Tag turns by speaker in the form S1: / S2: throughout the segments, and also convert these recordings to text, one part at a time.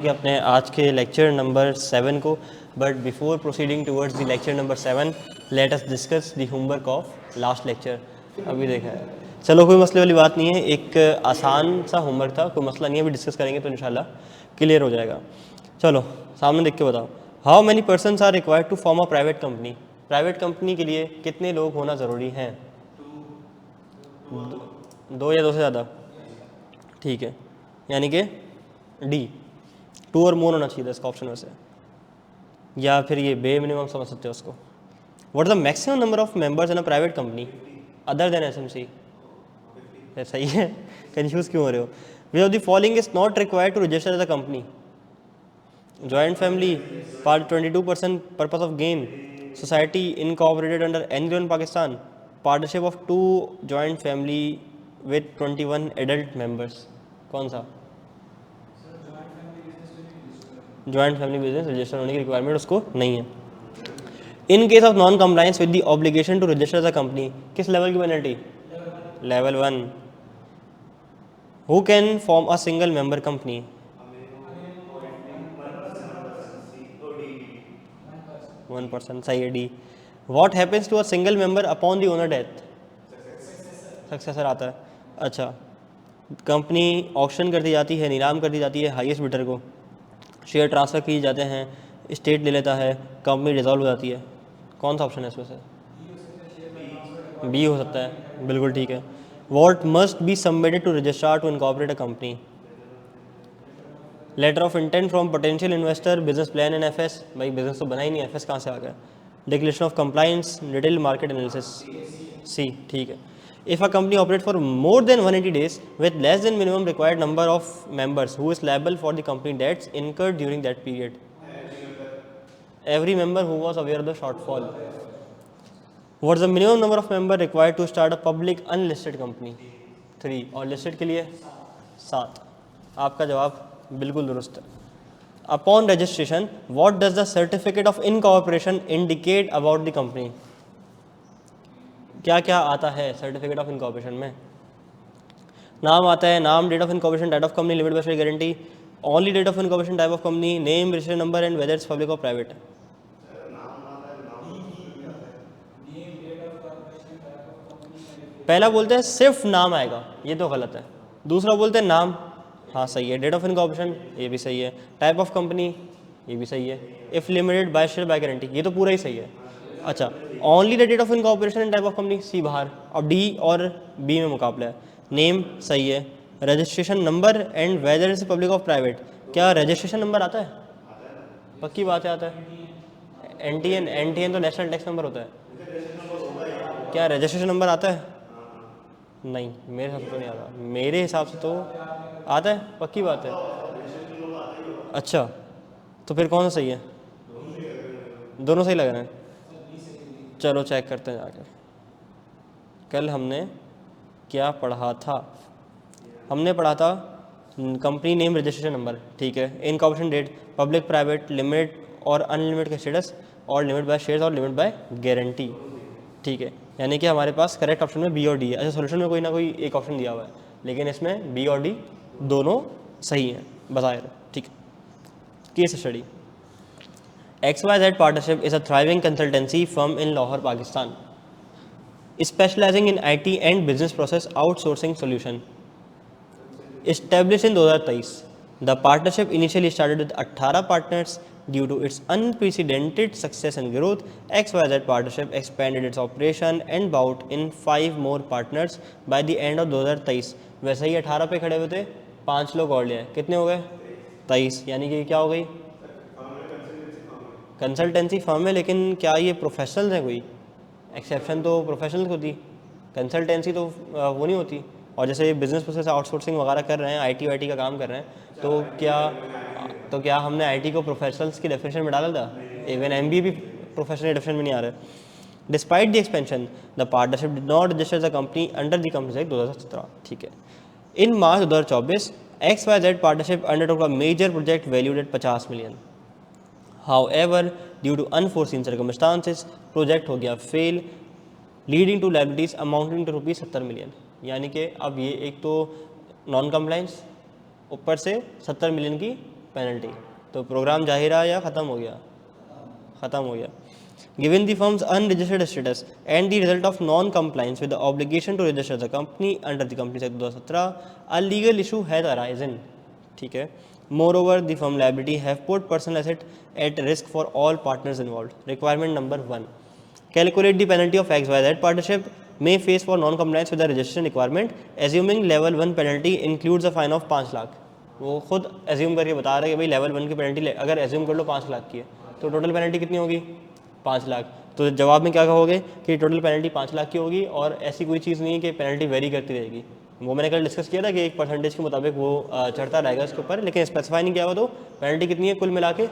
S1: कि अपने आज के लेक्चर नंबर 7 को, but before proceeding towards the lecture number 7 let us discuss the homework of last lecture. अभी देखा है, चलो कोई मसले वाली बात नहीं है, एक आसान सा होमवर्क था, कोई मसला नहीं है, अभी डिस्कस करेंगे तो इंशाल्लाह क्लियर हो जाएगा। चलो सामने देख के बताओ, how many persons are required to form a private company. Private company के लिए कितने लोग होना ज़रूरी हैं? दो या दो से ज़्यादा? ठीक है, यानी कि डी 2 और मोर होना चाहिए था इसका ऑप्शन में से, या फिर ये बे मिनिमम समझ सकते हो उसको। What is the maximum number of members in a private company other than SMC? सही है, कंफ्यूज क्यों हो रहे हो? Which of the following is not required to register as a company? Joint family, part 22% purpose of gain, society incorporated under NGO in Pakistan, partnership of 2 joint family with 21 adult members. कौन सा? Joint family business register होने की requirement उसको नहीं है। In case of non compliance with the obligation to register as a company, किस level की penalty? Level 1। Who can form a single member company? 1%, सही है, D. What happens to a single member upon the owner death? Successor आता है। अच्छा, company auction कर दी जाती है, नीलाम कर दी जाती है हाईएस्ट बिडर को, शेयर ट्रांसफ़र किए जाते हैं, स्टेट ले लेता है, कंपनी डिज़ोल्व हो जाती है। कौन सा ऑप्शन है इसमें से? बी हो सकता है, बिल्कुल ठीक है। What must be submitted to registrar to incorporate a company? Letter of intent from potential investor, business plan and FS. भाई बिजनेस तो बना ही नहीं, एफएस कहाँ से आ गया? Declaration of compliance, detail market analysis. C, ठीक है। If a company operate for more than 180 days with less than minimum required number of members, who is liable for the company debts incurred during that period? Every member who was aware of the shortfall. What is the minimum number of member required to start a public unlisted company? 3, और listed के लिए 7। आपका जवाब बिल्कुल दुरुस्त है। Upon registration, what does the certificate of incorporation indicate about the company? क्या क्या आता है सर्टिफिकेट ऑफ इनकॉर्पोरेशन में? नाम आता है, नाम, date of incorporation, date of company, limit by share guarantee, only date of incorporation, type of company, name, registration number and whether it's public और प्राइवेट। पहला बोलते हैं सिर्फ नाम आएगा, ये तो गलत है। दूसरा बोलते हैं नाम, हाँ सही है। डेट ऑफ इनकॉर्पोरेशन, ये भी सही है। टाइप ऑफ कंपनी, ये भी सही है। If limited by share by guarantee, ये तो पूरा ही सही है। अच्छा, only the date of incorporation and type of company, C बाहर। अब डी और बी में मुकाबला है। नेम सही है। Registration number and whether is public of private, क्या रजिस्ट्रेशन नंबर आता है? पक्की बात है, आता है। एनटीएन, एनटीएन तो नेशनल टैक्स नंबर होता है। क्या रजिस्ट्रेशन नंबर आता है? नहीं, मेरे हिसाब से तो नहीं आता। मेरे हिसाब से तो आता है, पक्की बात है। अच्छा, तो फिर कौन सा सही है? दोनों सही लग रहे हैं। चलो चेक करते हैं जाकर। कल हमने क्या पढ़ा था? हमने पढ़ा था कंपनी नेम, रजिस्ट्रेशन नंबर, ठीक है। Incorporation date, public private, limit और अनलिमिटेड का स्टेटस, और लिमिट बाय शेयर्स और लिमिट बाय गारंटी, ठीक है। यानी कि हमारे पास करेक्ट ऑप्शन में बी और डी है। अच्छा, सोल्यूशन में कोई ना कोई एक ऑप्शन दिया हुआ है, लेकिन इसमें बी और डी दोनों सही हैं बज़ाहिर, ठीक है। Case study, XYZ partnership is a thriving consultancy firm in Lahore, Pakistan, specialising in IT and business process outsourcing solution, established in 2023. The partnership initially started with 18 partners. Due to its unprecedented success and growth, XYZ partnership expanded its operation and brought in 5 more partners by the end of 2023. वैसे ही 18 पे खड़े हुए थे, 5 लोग और लिए, कितने हो गए? 23। यानी कि क्या हो गई? कंसल्टेंसी फर्म है, लेकिन क्या ये प्रोफेशनल है? कोई एक्सेप्शन तो प्रोफेशनल होती, कंसल्टेंसी तो वो नहीं होती। और जैसे ये बिज़नेस प्रोसेस आउटसोर्सिंग वगैरह कर रहे हैं, IT का काम कर रहे हैं, तो क्या हमने IT को प्रोफेशनल्स की डेफिनेशन में डाला था? इवन MBA भी प्रोफेशनल डेफिनेशन में नहीं आ रहा है। Despite the expansion, the partnership did not register the company under the company act 2017, ठीक है। In March 2024, XYZ partnership undertook a major project valued at 50 million. However, due to unforeseen circumstances, project हो गया fail, leading to liabilities amounting to rupees 70 million. यानी कि अब ये एक तो नॉन कंप्लाइंस, ऊपर से 70 मिलियन की पेनल्टी, तो प्रोग्राम जारी रहा या ख़त्म हो गया? ख़त्म हो गया। Given the firm's unregistered status and the result of non-compliance with the obligation to register the company under the Companies Act 2017, a legal issue has arisen. ठीक है. Moreover, the firm liability have put personal asset at risk for all partners involved. Requirement number 1. Calculate the penalty of XYZ partnership may face for non-compliance with the registration requirement, assuming level 1 penalty includes a fine of 5 lakh. वो खुद assume करके बता रहे हैं कि भाई level 1 की penalty अगर एज्यूम कर लो 5 लाख की है तो टोटल पेनल्टी कितनी होगी? 5 लाख। तो जवाब में क्या कहोगे कि टोटल पेनल्टी 5 लाख की होगी और ऐसी कोई चीज़ नहीं है कि पेनल्टी वेरी करती रहेगी। वो मैंने कल डिस्कस किया था कि एक परसेंटेज के मुताबिक वो चढ़ता रहेगा इसके ऊपर, लेकिन स्पेसिफाई नहीं किया हुआ। तो पेनल्टी कितनी है कुल मिला के?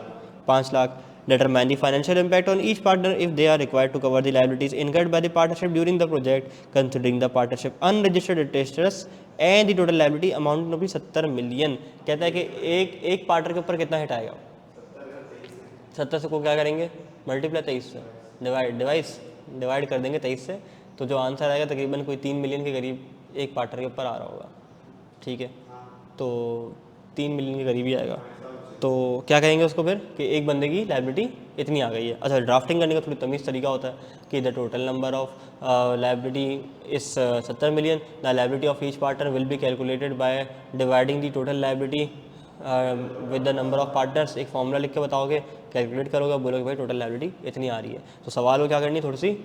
S1: 5 lakh. Determine the financial impact on each partner if they are required to cover the liabilities incurred by the partnership during the project, considering the partnership unregistered status and the total liability amount to be 70 million। कहता है कि एक partner के ऊपर कितना hit आएगा? 70 से को क्या करेंगे? मल्टीप्लाई 23 से, डिवाइड कर देंगे 23 से, तो जो आंसर आएगा तकरीबन कोई 3 मिलियन के करीब एक पार्टनर के ऊपर आ रहा होगा। ठीक है, तो 3 मिलियन के करीब ही आएगा। तो क्या कहेंगे उसको फिर कि एक बंदे की लाइबिलिटी इतनी आ गई है। अच्छा, ड्राफ्टिंग करने का थोड़ी तमीज़ तरीका होता है कि the total number of liability इस 70 million, the liability of each partner will be calculated by dividing the total liability with the number of partners. एक फॉर्मूला लिख के बताओगे, कैलकुलेट करोगे, बोलोगे भाई टोटल लाइबिलिटी इतनी आ रही है। तो सवाल को क्या करनी है, थोड़ी सी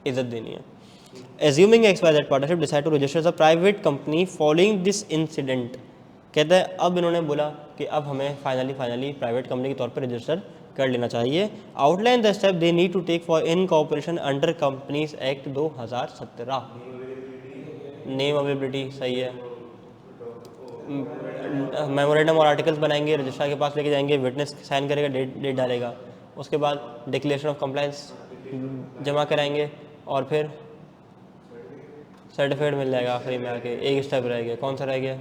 S1: इज्जत देनी है। Assuming XYZ partnership decide to register a private company following this incident. कहता है अब इन्होंने बोला कि अब हमें फाइनली प्राइवेट कंपनी के तौर पर रजिस्टर कर लेना चाहिए। Outline the step they need to take for incorporation under companies act 2017। Name availability सही है, मेमोरेंडम और आर्टिकल्स बनाएंगे, रजिस्ट्रार के पास लेके जाएंगे, विटनेस साइन करेगा, डेट डालेगा, उसके बाद डिक्लेरेशन ऑफ कंप्लायंस जमा कराएंगे और फिर सर्टिफिकेट मिल जाएगा। आखिरी में आके एक स्टेप रह गया, कौन सा रह गया?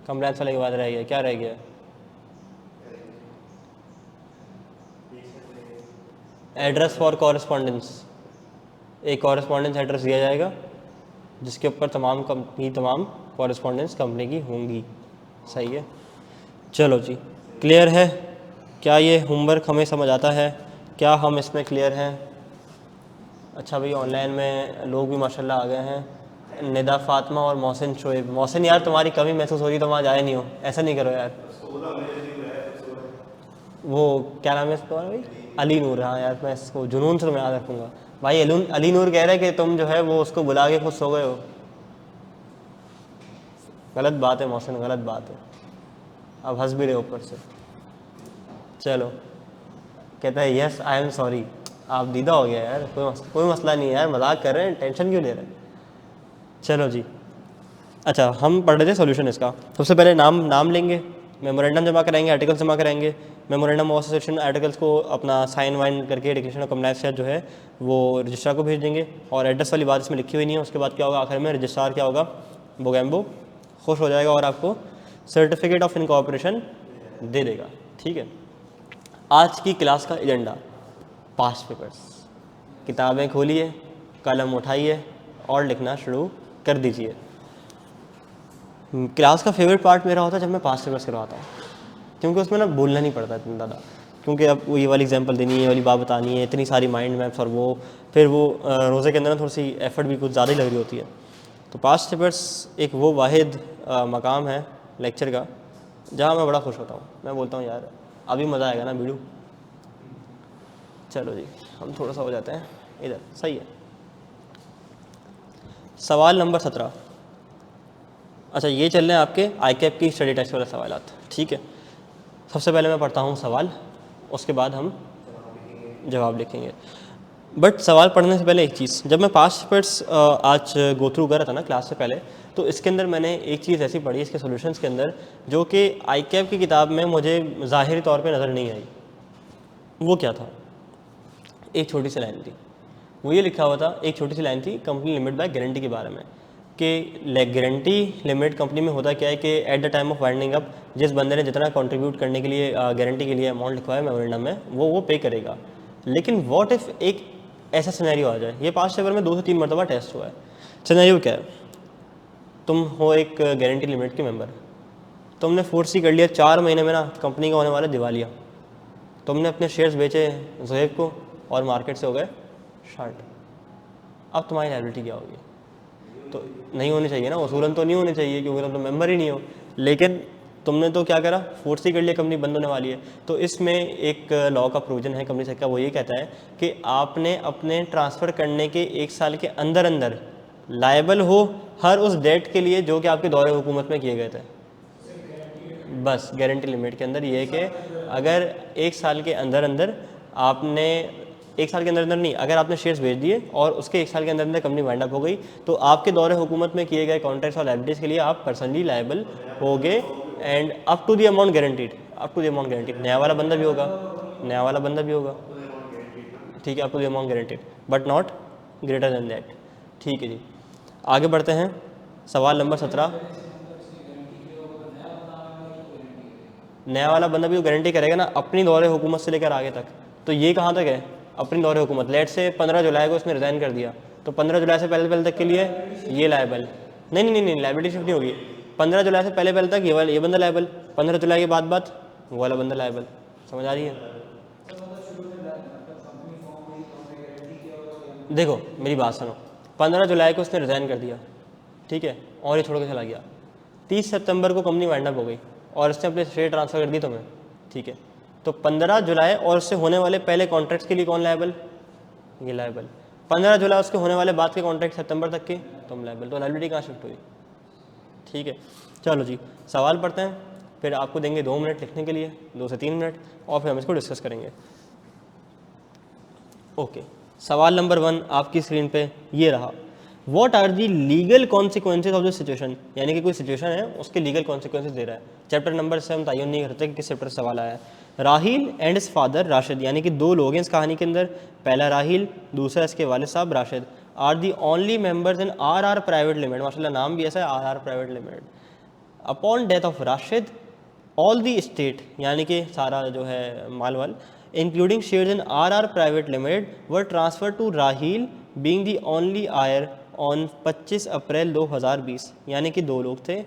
S1: कंप्लायंस वाले के बाद रह गया, क्या रह गया? Address for correspondence. एक कॉरेस्पॉन्डेंस एड्रेस दिया जाएगा जिसके ऊपर तमाम कॉरेस्पॉन्डेंस कंपनी की होंगी। सही है, चलो जी, क्लियर है? क्या ये होमवर्क हमें समझ आता है? क्या हम इसमें क्लियर हैं? अच्छा भाई, ऑनलाइन में लोग भी माशाल्लाह आ गए हैं, निदा फातिमा और मोहसिन शोएब। मोहसिन यार तुम्हारी कमी महसूस हो रही तो वहाँ जाए नहीं हो, ऐसा नहीं करो यार। वो क्या नाम है इसका भाई? अली नूर। हाँ यार, मैं इसको जुनून से मैं याद रखूँगा भाई। अली नूर कह रहे हैं कि तुम जो है वो उसको बुला के खुद सो गए हो। गलत बात है मोहसिन, गलत बात है। अब हंस भी रहे ऊपर से। चलो, कहता है यस आई एम सॉरी। आप दीदा हो गया यार, कोई मसला नहीं है यार, मजाक कर रहे हैं, टेंशन क्यों ले रहे हैं। चलो जी, अच्छा हम पढ़ रहे थे सॉल्यूशन इसका। सबसे पहले नाम लेंगे, मेमोरेंडम जमा कराएंगे, आर्टिकल्स जमा कराएंगे। मेमोरेंडम ऑफ एसोसिएशन आर्टिकल्स को अपना साइन वाइन करके डिक्लेरेशन ऑफ कंप्लायंस जो है वो रजिस्ट्रार को भेज देंगे। और एड्रेस वाली बात इसमें लिखी हुई नहीं है। उसके बाद क्या होगा, आखिर में रजिस्ट्रार क्या होगा, बोगैम्बो खुश हो जाएगा और आपको सर्टिफिकेट ऑफ इनकॉर्पोरेशन दे देगा। ठीक है, आज की क्लास का एजेंडा, पास्ट पेपर्स। किताबें खोलिए, कलम उठाइए और लिखना शुरू कर दीजिए। क्लास का फेवरेट पार्ट मेरा होता है जब मैं पास्ट पेपर्स करवाता हूँ, क्योंकि उसमें ना बोलना नहीं पड़ता इतना ज़्यादा, क्योंकि अब वो ये वाली एग्जांपल देनी है, ये वाली बात बतानी है, इतनी सारी माइंड मैप्स, और वो फिर वो रोज़े के अंदर ना थोड़ी सी एफर्ट भी कुछ ज़्यादा ही लग रही होती है। तो पास्ट पेपर्स एक वो वाहिद मकाम है लेक्चर का जहाँ मैं बड़ा खुश होता हूँ। मैं बोलता हूँ यार अभी मज़ा आएगा ना बीड़ू। चलो जी, हम थोड़ा सा हो जाते हैं इधर, सही है। सवाल नंबर 17। अच्छा, ये चल रहे हैं आपके ICAP की स्टडी टेस्ट वाले सवालात। ठीक है, सबसे पहले मैं पढ़ता हूँ सवाल, उसके बाद हम जवाब लिखेंगे। बट सवाल पढ़ने से पहले एक चीज़, जब मैं पास्ट पेपर्स आज गो थ्रू कर रहा था ना क्लास से पहले, तो इसके अंदर मैंने एक चीज़ ऐसी पढ़ी इसके सॉल्यूशंस के अंदर जो कि ICAP की किताब में मुझे ज़ाहिरी तौर पे नज़र नहीं आई। वो क्या था? एक छोटी सी लाइन थी, वो ये लिखा हुआ था, एक छोटी सी लाइन थी कंपनी लिमिट बाय गारंटी के बारे में, कि गारंटी लिमिट कंपनी में होता क्या है कि at the time of winding up जिस बंदे ने जितना कंट्रीब्यूट करने के लिए गारंटी के लिए अमाउंट लिखवा है मेमोरेंडम में, वो पे करेगा। लेकिन व्हाट इफ़ एक ऐसा सिनेरियो आ जाए, ये पास्ट पेपर में 2 से 3 मरतबा टेस्ट हुआ है। सिनेरियो क्या है, तुम हो एक गारंटी लिमिट के मेंबर, तुमने फोर्सी कर लिया 4 महीने में ना कंपनी का होने वाला दिवालिया, तुमने अपने शेयर्स बेचे ज़ुहैब को और मार्केट से हो गए शार्ट, अब तुम्हारी लायबिलिटी क्या होगी? तो नहीं होनी चाहिए ना, उसूलन तो नहीं होनी चाहिए क्योंकि तुम तो मेंबर ही नहीं हो, लेकिन तुमने तो क्या करा, फोर्सी कर लिया, कंपनी बंद होने वाली है। तो इसमें एक लॉ का प्रोविजन है कंपनी सेक्टर का, वो ये कहता है कि आपने अपने ट्रांसफ़र करने के 1 साल के अंदर अंदर लायबल हो हर उस डेट के लिए जो कि आपके दौरे हुकूमत में किए गए थे। बस गारंटी लिमिट के अंदर ये है कि अगर 1 साल के अंदर अंदर आपने 1 साल के अंदर अंदर नहीं, अगर आपने शेयर्स बेच दिए और उसके 1 साल के अंदर अंदर कंपनी वाइंड अप हो गई तो आपके दौरे हुकूमत में किए गए कॉन्ट्रैक्ट्स और लायबिलिटीज़ के लिए आप पर्सनली लायबल होगे and up to the amount guaranteed, up to the amount guaranteed. नया वाला बंदा भी होगा, नया वाला बंदा भी होगा, ठीक है, up to the amount guaranteed but not greater than that. ठीक है जी, आगे बढ़ते हैं। सवाल नंबर 17। नया वाला बंदा भी तो गारंटी करेगा ना अपनी दौरे हुकूमत से लेकर आगे तक। तो ये कहाँ तक है अपनी दौरे हुकूमत? लेट से 15 जुलाई को उसने रिज़ाइन कर दिया, तो 15 जुलाई से पहले पहले तक के लिए ये लायबल नहीं नहीं नहीं, लायबिलिटी शिफ्ट नहीं होगी। 15 जुलाई से पहले पहले तक ये बंदा लायबल, 15 जुलाई के बाद वो वाला बंदा लायबल। समझ आ रही है? देखो मेरी बात सुनो, 15 जुलाई को उसने रिज़ाइन कर दिया, ठीक है, और ये छोड़ के चला गया। 30 सितंबर को कंपनी वाइंड अप हो गई और उसने अपने शेयर ट्रांसफ़र कर दी तुम्हें, ठीक है। तो 15 जुलाई और उससे होने वाले पहले कॉन्ट्रैक्ट्स के लिए कौन लायबल? ये लायबल। 15 जुलाई उसके होने वाले बाद के कॉन्ट्रैक्ट सितंबर तक के तुम लायबल। तो लायबिलिटी कहाँ शिफ्ट हुई? ठीक है, चलो जी सवाल पढ़ते हैं, फिर आपको देंगे 2 मिनट लिखने के लिए, 2 से 3 मिनट, और फिर हम इसको डिस्कस करेंगे। ओके, सवाल नंबर 1 आपकी स्क्रीन पे ये रहा। What are the legal consequences of the situation, यानी कि कोई सिचुएशन है उसके लीगल कॉन्सिक्वेंसेज दे रहा है। चैप्टर नंबर से हम तयन नहीं करते कि किस चैप्टर से सवाल आया है। राहिल एंड इस फादर राशिद, यानी कि 2 लोग हैं इस कहानी के अंदर, पहला राहिल, दूसरा इसके वालिद साहब Rashid, are the only members in R private limited, माशाल्लाह नाम भी ऐसा है, R private limited. Upon death of Rashid all the state, यानी कि सारा जो है माल वाल including shares in R private limited were transfer to Rahil being the only heir on 25 April 2020। यानी कि 2 लोग थे,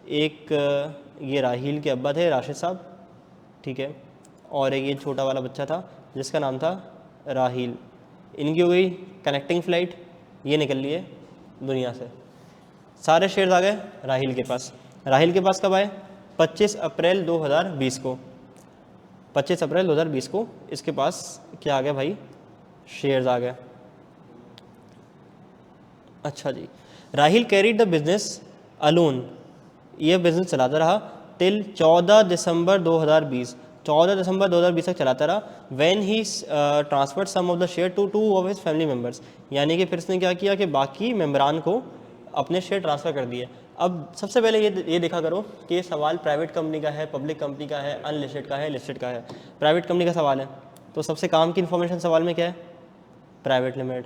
S1: एक ये राहिल के अब्बा थे राशिद साहब, ठीक है, और एक ये छोटा वाला बच्चा था जिसका नाम था राहिल। इनकी हो गई कनेक्टिंग फ़्लाइट, ये निकल लिए दुनिया से, सारे शेयर्स आ गए राहिल के पास। राहिल के पास कब आए? 25 अप्रैल 2020 को। 25 अप्रैल 2020 को इसके पास क्या आ गया भाई? शेयर्स आ गए। अच्छा जी, Rahil carried the business alone, ये बिजनेस चलाता रहा टिल 14 दिसंबर 2020, 14 दिसंबर 2020 तक चलाता रहा। When he transferred some of the share to 2 of his family members, यानी कि फिर इसने क्या किया कि बाकी मेम्बरान को अपने शेयर ट्रांसफ़र कर दिए। अब सबसे पहले ये देखा करो कि ये सवाल प्राइवेट कंपनी का है, पब्लिक कंपनी का है, अनलिस्टेड का है, लिस्टेड का है। प्राइवेट कंपनी का सवाल है तो सबसे काम की इन्फॉर्मेशन सवाल में क्या है? Private limited.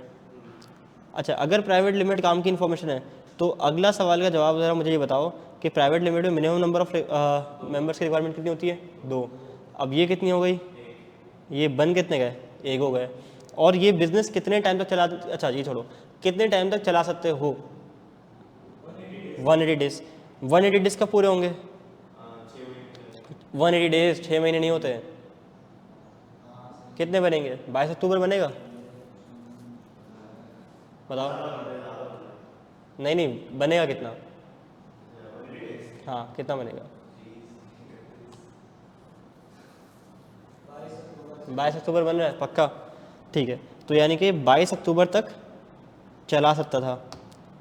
S1: अच्छा, अगर प्राइवेट लिमिटेड काम की इन्फॉर्मेशन है तो अगला सवाल का जवाब ज़रा मुझे ये बताओ कि प्राइवेट लिमिटेड में मिनिमम नंबर ऑफ मेंबर्स की रिक्वायरमेंट कितनी होती है? 2। अब ये कितनी हो गई? ये बन कितने गए? 1 हो गए। और ये बिज़नेस कितने टाइम तक चला, अच्छा ये छोड़ो, कितने टाइम तक चला सकते हो? 180 डेज़। 180 डेज़ कब पूरे होंगे? 180 डेज़ 6 महीने नहीं होते। कितने बनेंगे? 22 अक्टूबर बनेगा? बताओ। नहीं नहीं, बनेगा कितना? हाँ, कितना बनेगा? 22 अक्टूबर बन रहा है पक्का? ठीक है, तो यानी कि 22 अक्टूबर तक चला सकता था,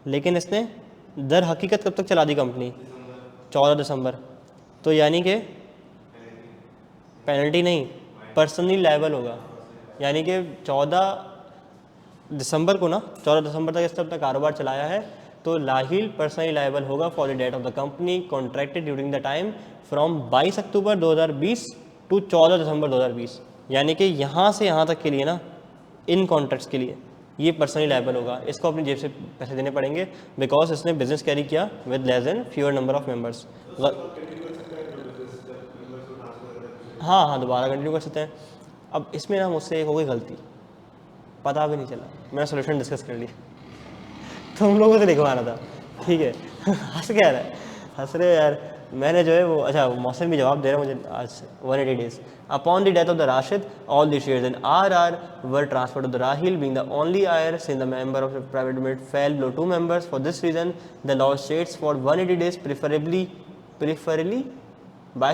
S1: लेकिन इसने दर हकीकत कब तक चला दी कंपनी? 14 दिसंबर। तो यानी कि पेनल्टी नहीं, पर्सनली लायबल होगा। यानी कि 14 दिसंबर को ना, 14 दिसंबर तक इसने अपना कारोबार चलाया है, तो लाहिल पर्सनली लायबल होगा for the date of the company contracted during the time from 22 October 2020 to 14 December 2020। यानी कि यहाँ से यहाँ तक के लिए ना, इन कॉन्ट्रैक्ट्स के लिए ये पर्सनली लायबल होगा। इसको अपनी जेब से पैसे देने पड़ेंगे बिकॉज इसने बिजनेस कैरी किया with less than fewer number of members. हाँ हाँ, दोबारा कंटिन्यू कर सकते हैं। अब इसमें ना मुझसे एक हो गई गलती, पता भी नहीं चला, मैंने सोल्यूशन डिस्कस कर ली, तुम लोगों से लिखवाना था, ठीक है। हंस क्या रहा है? हंस रहे यार, मैंने जो है वो अच्छा मौसम भी जवाब दे रहा है मुझे आज 180 days. Upon the death of the Rashid, all the shares in RR were transferred to the Rahil, being the only heir since the member of the private limited fell below 2 members. For this reason, the law states for 180 days, preferably 22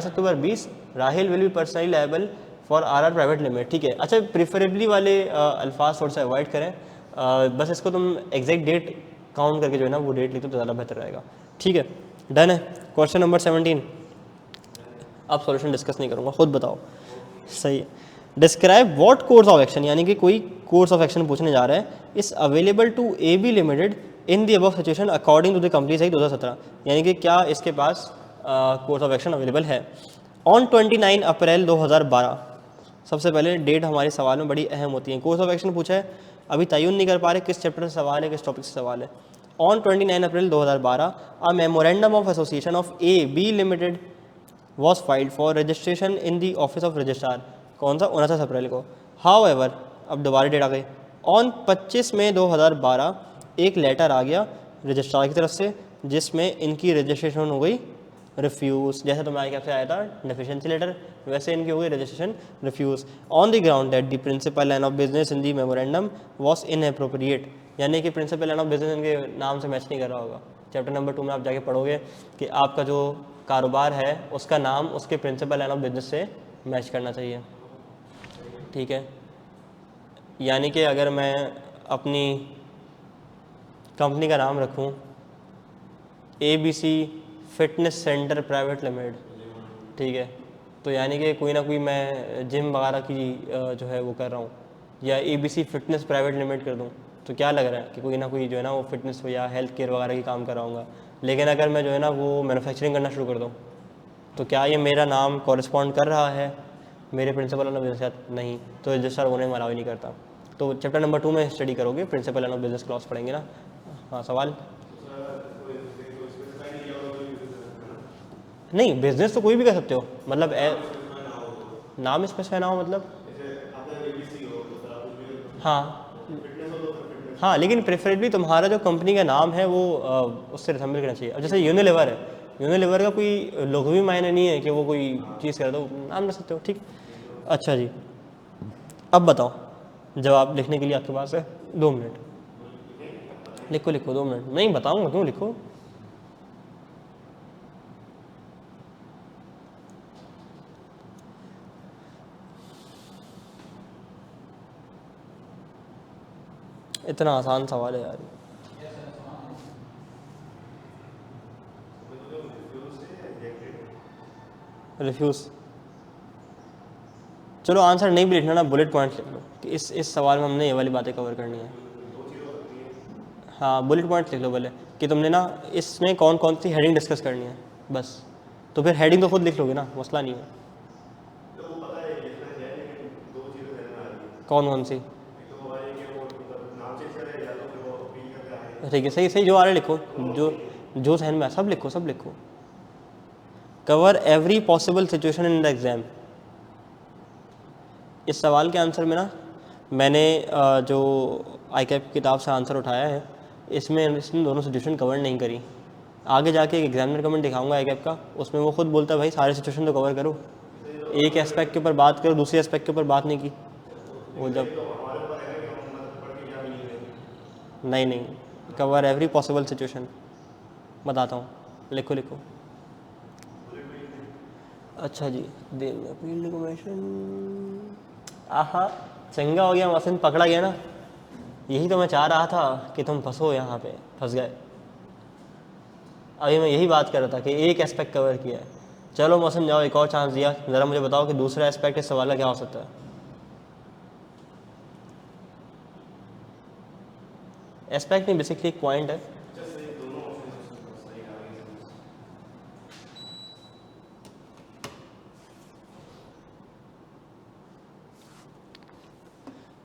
S1: October 20, Rahil will be personally liable for RR private limited. ठीक है, अच्छा preferably वाले अल्फाज थोड़ा सा avoid करें. बस इसको तुम एग्जैक्ट डेट काउंट करके जो है ना वो डेट लिख दो तो ज़्यादा बेहतर रहेगा. ठीक है, डन है. Question number 17. अब सॉल्यूशन डिस्कस नहीं करूँगा, खुद बताओ. सही है. Describe what course of action, यानी कि कोई कोर्स ऑफ एक्शन पूछने जा रहा है, is available to AB limited in the above situation according to the company सही 2017. यानी कि क्या इसके पास कोर्स ऑफ एक्शन अवेलेबल है. ऑन 29 अप्रैल 2012, सबसे पहले डेट हमारे सवाल में बड़ी अहम होती है. कोर्स ऑफ एक्शन पूछा है, अभी तयन नहीं कर पा रहे किस चैप्टर से सवाल है, किस टॉपिक से सवाल है. On 29 April 2012 a memorandum of association of AB limited was filed for registration in the office of registrar. कौन सा, 29 अप्रैल को. हाउ एवर, अब दोबारा डेट आ गई. ऑन 25 मई 2012 एक लेटर आ गया रजिस्ट्रार की तरफ से जिसमें इनकी रजिस्ट्रेशन हो गई रिफ्यूज़. जैसे तुम्हारे कैसे आया था डेफिशिएंसी लेटर, वैसे इनकी हो गई registration refuse. On the ground that the principal line of business in the memorandum was inappropriate. यानी कि प्रिंसिपल लाइन ऑफ बिजनेस इनके नाम से मैच नहीं कर रहा होगा. चैप्टर नंबर 2 में आप जाके पढ़ोगे कि आपका जो कारोबार है उसका नाम उसके प्रिंसिपल लाइन ऑफ बिजनेस से मैच करना चाहिए. ठीक है, यानी कि अगर मैं अपनी कंपनी का नाम रखूं ABC fitness centre private limited, ठीक है, तो यानी कि कोई ना कोई मैं जिम वगैरह की जो है वो कर रहा हूँ, या ABC फिटनेस प्राइवेट लिमिटेड कर दूँ तो क्या लग रहा है कि कोई ना कोई जो है ना वो फिटनेस या हेल्थ केयर वगैरह की काम कर रहा हूँगा. लेकिन अगर मैं जो है ना वो मैन्युफैक्चरिंग करना शुरू कर दूँ तो क्या ये मेरा नाम कॉरेस्पॉन्ड कर रहा है मेरे प्रिंसिपल ऑफ बिजनेस के साथ? नहीं, तो रजिस्ट्रार होने में अलाउ ही नहीं करता. तो चैप्टर नंबर 2 में स्टडी करोगे, प्रिंसिपल ऑफ बिजनेस क्लॉज पढ़ेंगे ना. हाँ, सवाल नहीं, बिजनेस तो कोई भी कर सकते हो, मतलब नाम स्पेसिफाई ना हो मतलब. हाँ हाँ, लेकिन प्रेफरेबली तुम्हारा जो कंपनी का नाम है वो उससे रिसेंबल करना चाहिए. अब जैसे यूनिलीवर है, यूनिलीवर का कोई लोगो भी मायने नहीं है कि वो कोई चीज़ कर दो, नाम रख सकते हो. ठीक, अच्छा जी, अब बताओ जवाब लिखने के लिए आपके पास है 2 मिनट. लिखो लिखो 2 मिनट, नहीं बताऊँगा क्यों, लिखो. इतना आसान सवाल है यार. रिफ्यूज़. चलो आंसर नहीं भी लिखना ना, बुलेट पॉइंट लिख लो कि इस सवाल में हमने ये वाली बातें कवर करनी है. हाँ, बुलेट पॉइंट लिख लो बोले कि तुमने ना इसमें कौन कौन सी हेडिंग डिस्कस करनी है बस. तो फिर हेडिंग तो खुद लिख लोगे ना, मसला नहीं है. कौन कौन सी? ठीक है, सही सही, जो आ रहा है लिखो, जो सहन में सब लिखो, सब लिखो. Cover every possible situation in the exam. इस सवाल के आंसर में ना मैंने जो ICAP किताब से आंसर उठाया है इसने दोनों सिचुएशन कवर नहीं करी. आगे जाके एक एग्जामिनर कमेंट दिखाऊंगा ICAP का, उसमें वो खुद बोलता है भाई सारे सिचुएशन तो कवर करो, एक एस्पेक्ट के ऊपर बात करो, दूसरे एस्पेक्ट के ऊपर बात नहीं की. वो जब नहीं, कवर एवरी पॉसिबल सिचुएशन बताता हूँ, लिखो लिखो. अच्छा जी, आहा चंगा हो गया, मसन पकड़ा गया ना. यही तो मैं चाह रहा था कि तुम फंसो, यहाँ पे फंस गए. अभी मैं यही बात कर रहा था कि एक एस्पेक्ट कवर किया है. चलो मौसम जाओ, एक और चांस दिया, ज़रा मुझे बताओ कि दूसरा एस्पेक्ट इस सवाल का क्या हो सकता है. एस्पेक्ट नहीं, बेसिकली एक पॉइंट है.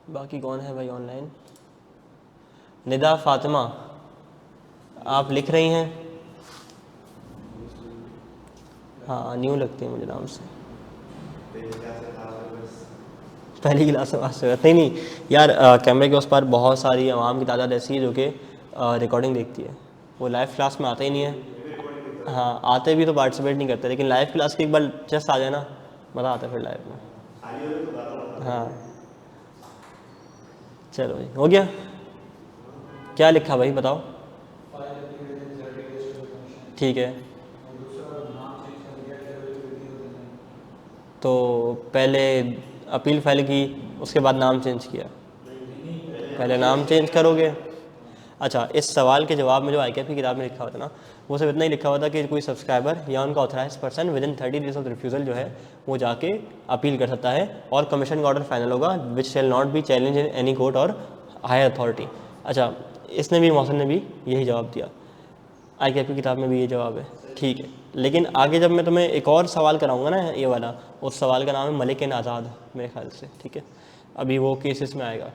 S1: बाकी कौन है भाई ऑनलाइन? निदा फातिमा, आप लिख रही हैं? हाँ, न्यू लगती है मुझे नाम से. पहली क्लास में पास हुआ? नहीं यार, कैमरे के उस पर बहुत सारी आवाम की तादाद ऐसी है जो कि रिकॉर्डिंग देखती है, वो लाइव क्लास में आता ही नहीं है. हाँ आते भी तो पार्टिसिपेट नहीं करते, लेकिन लाइव क्लास की एक बार जस्ट आ जाए ना, मज़ा आता है फिर लाइव में। हाँ चलो भाई हो गया। क्या लिखा भाई बताओ। ठीक है, तो पहले अपील फाइल की, उसके बाद नाम चेंज किया। पहले नाम चेंज करोगे। अच्छा, इस सवाल के जवाब में जो ICAP की किताब में लिखा हुआ था ना, वो सिर्फ इतना ही लिखा हुआ था कि कोई सब्सक्राइबर या उनका authorise person within 30 days of refusal जो है वो जाके अपील कर सकता है और कमीशन का ऑर्डर फाइनल होगा, which shall not be challenge in any court or higher authority. अच्छा, इसने भी, मौसम ने भी यही जवाब दिया, ICAP की किताब में भी ये जवाब है। ठीक है, लेकिन आगे जब मैं तुम्हें एक और सवाल कराऊंगा ना ये वाला, उस सवाल का नाम है मलिक एन आज़ाद मेरे ख्याल से। ठीक है, अभी वो केसेस में आएगा।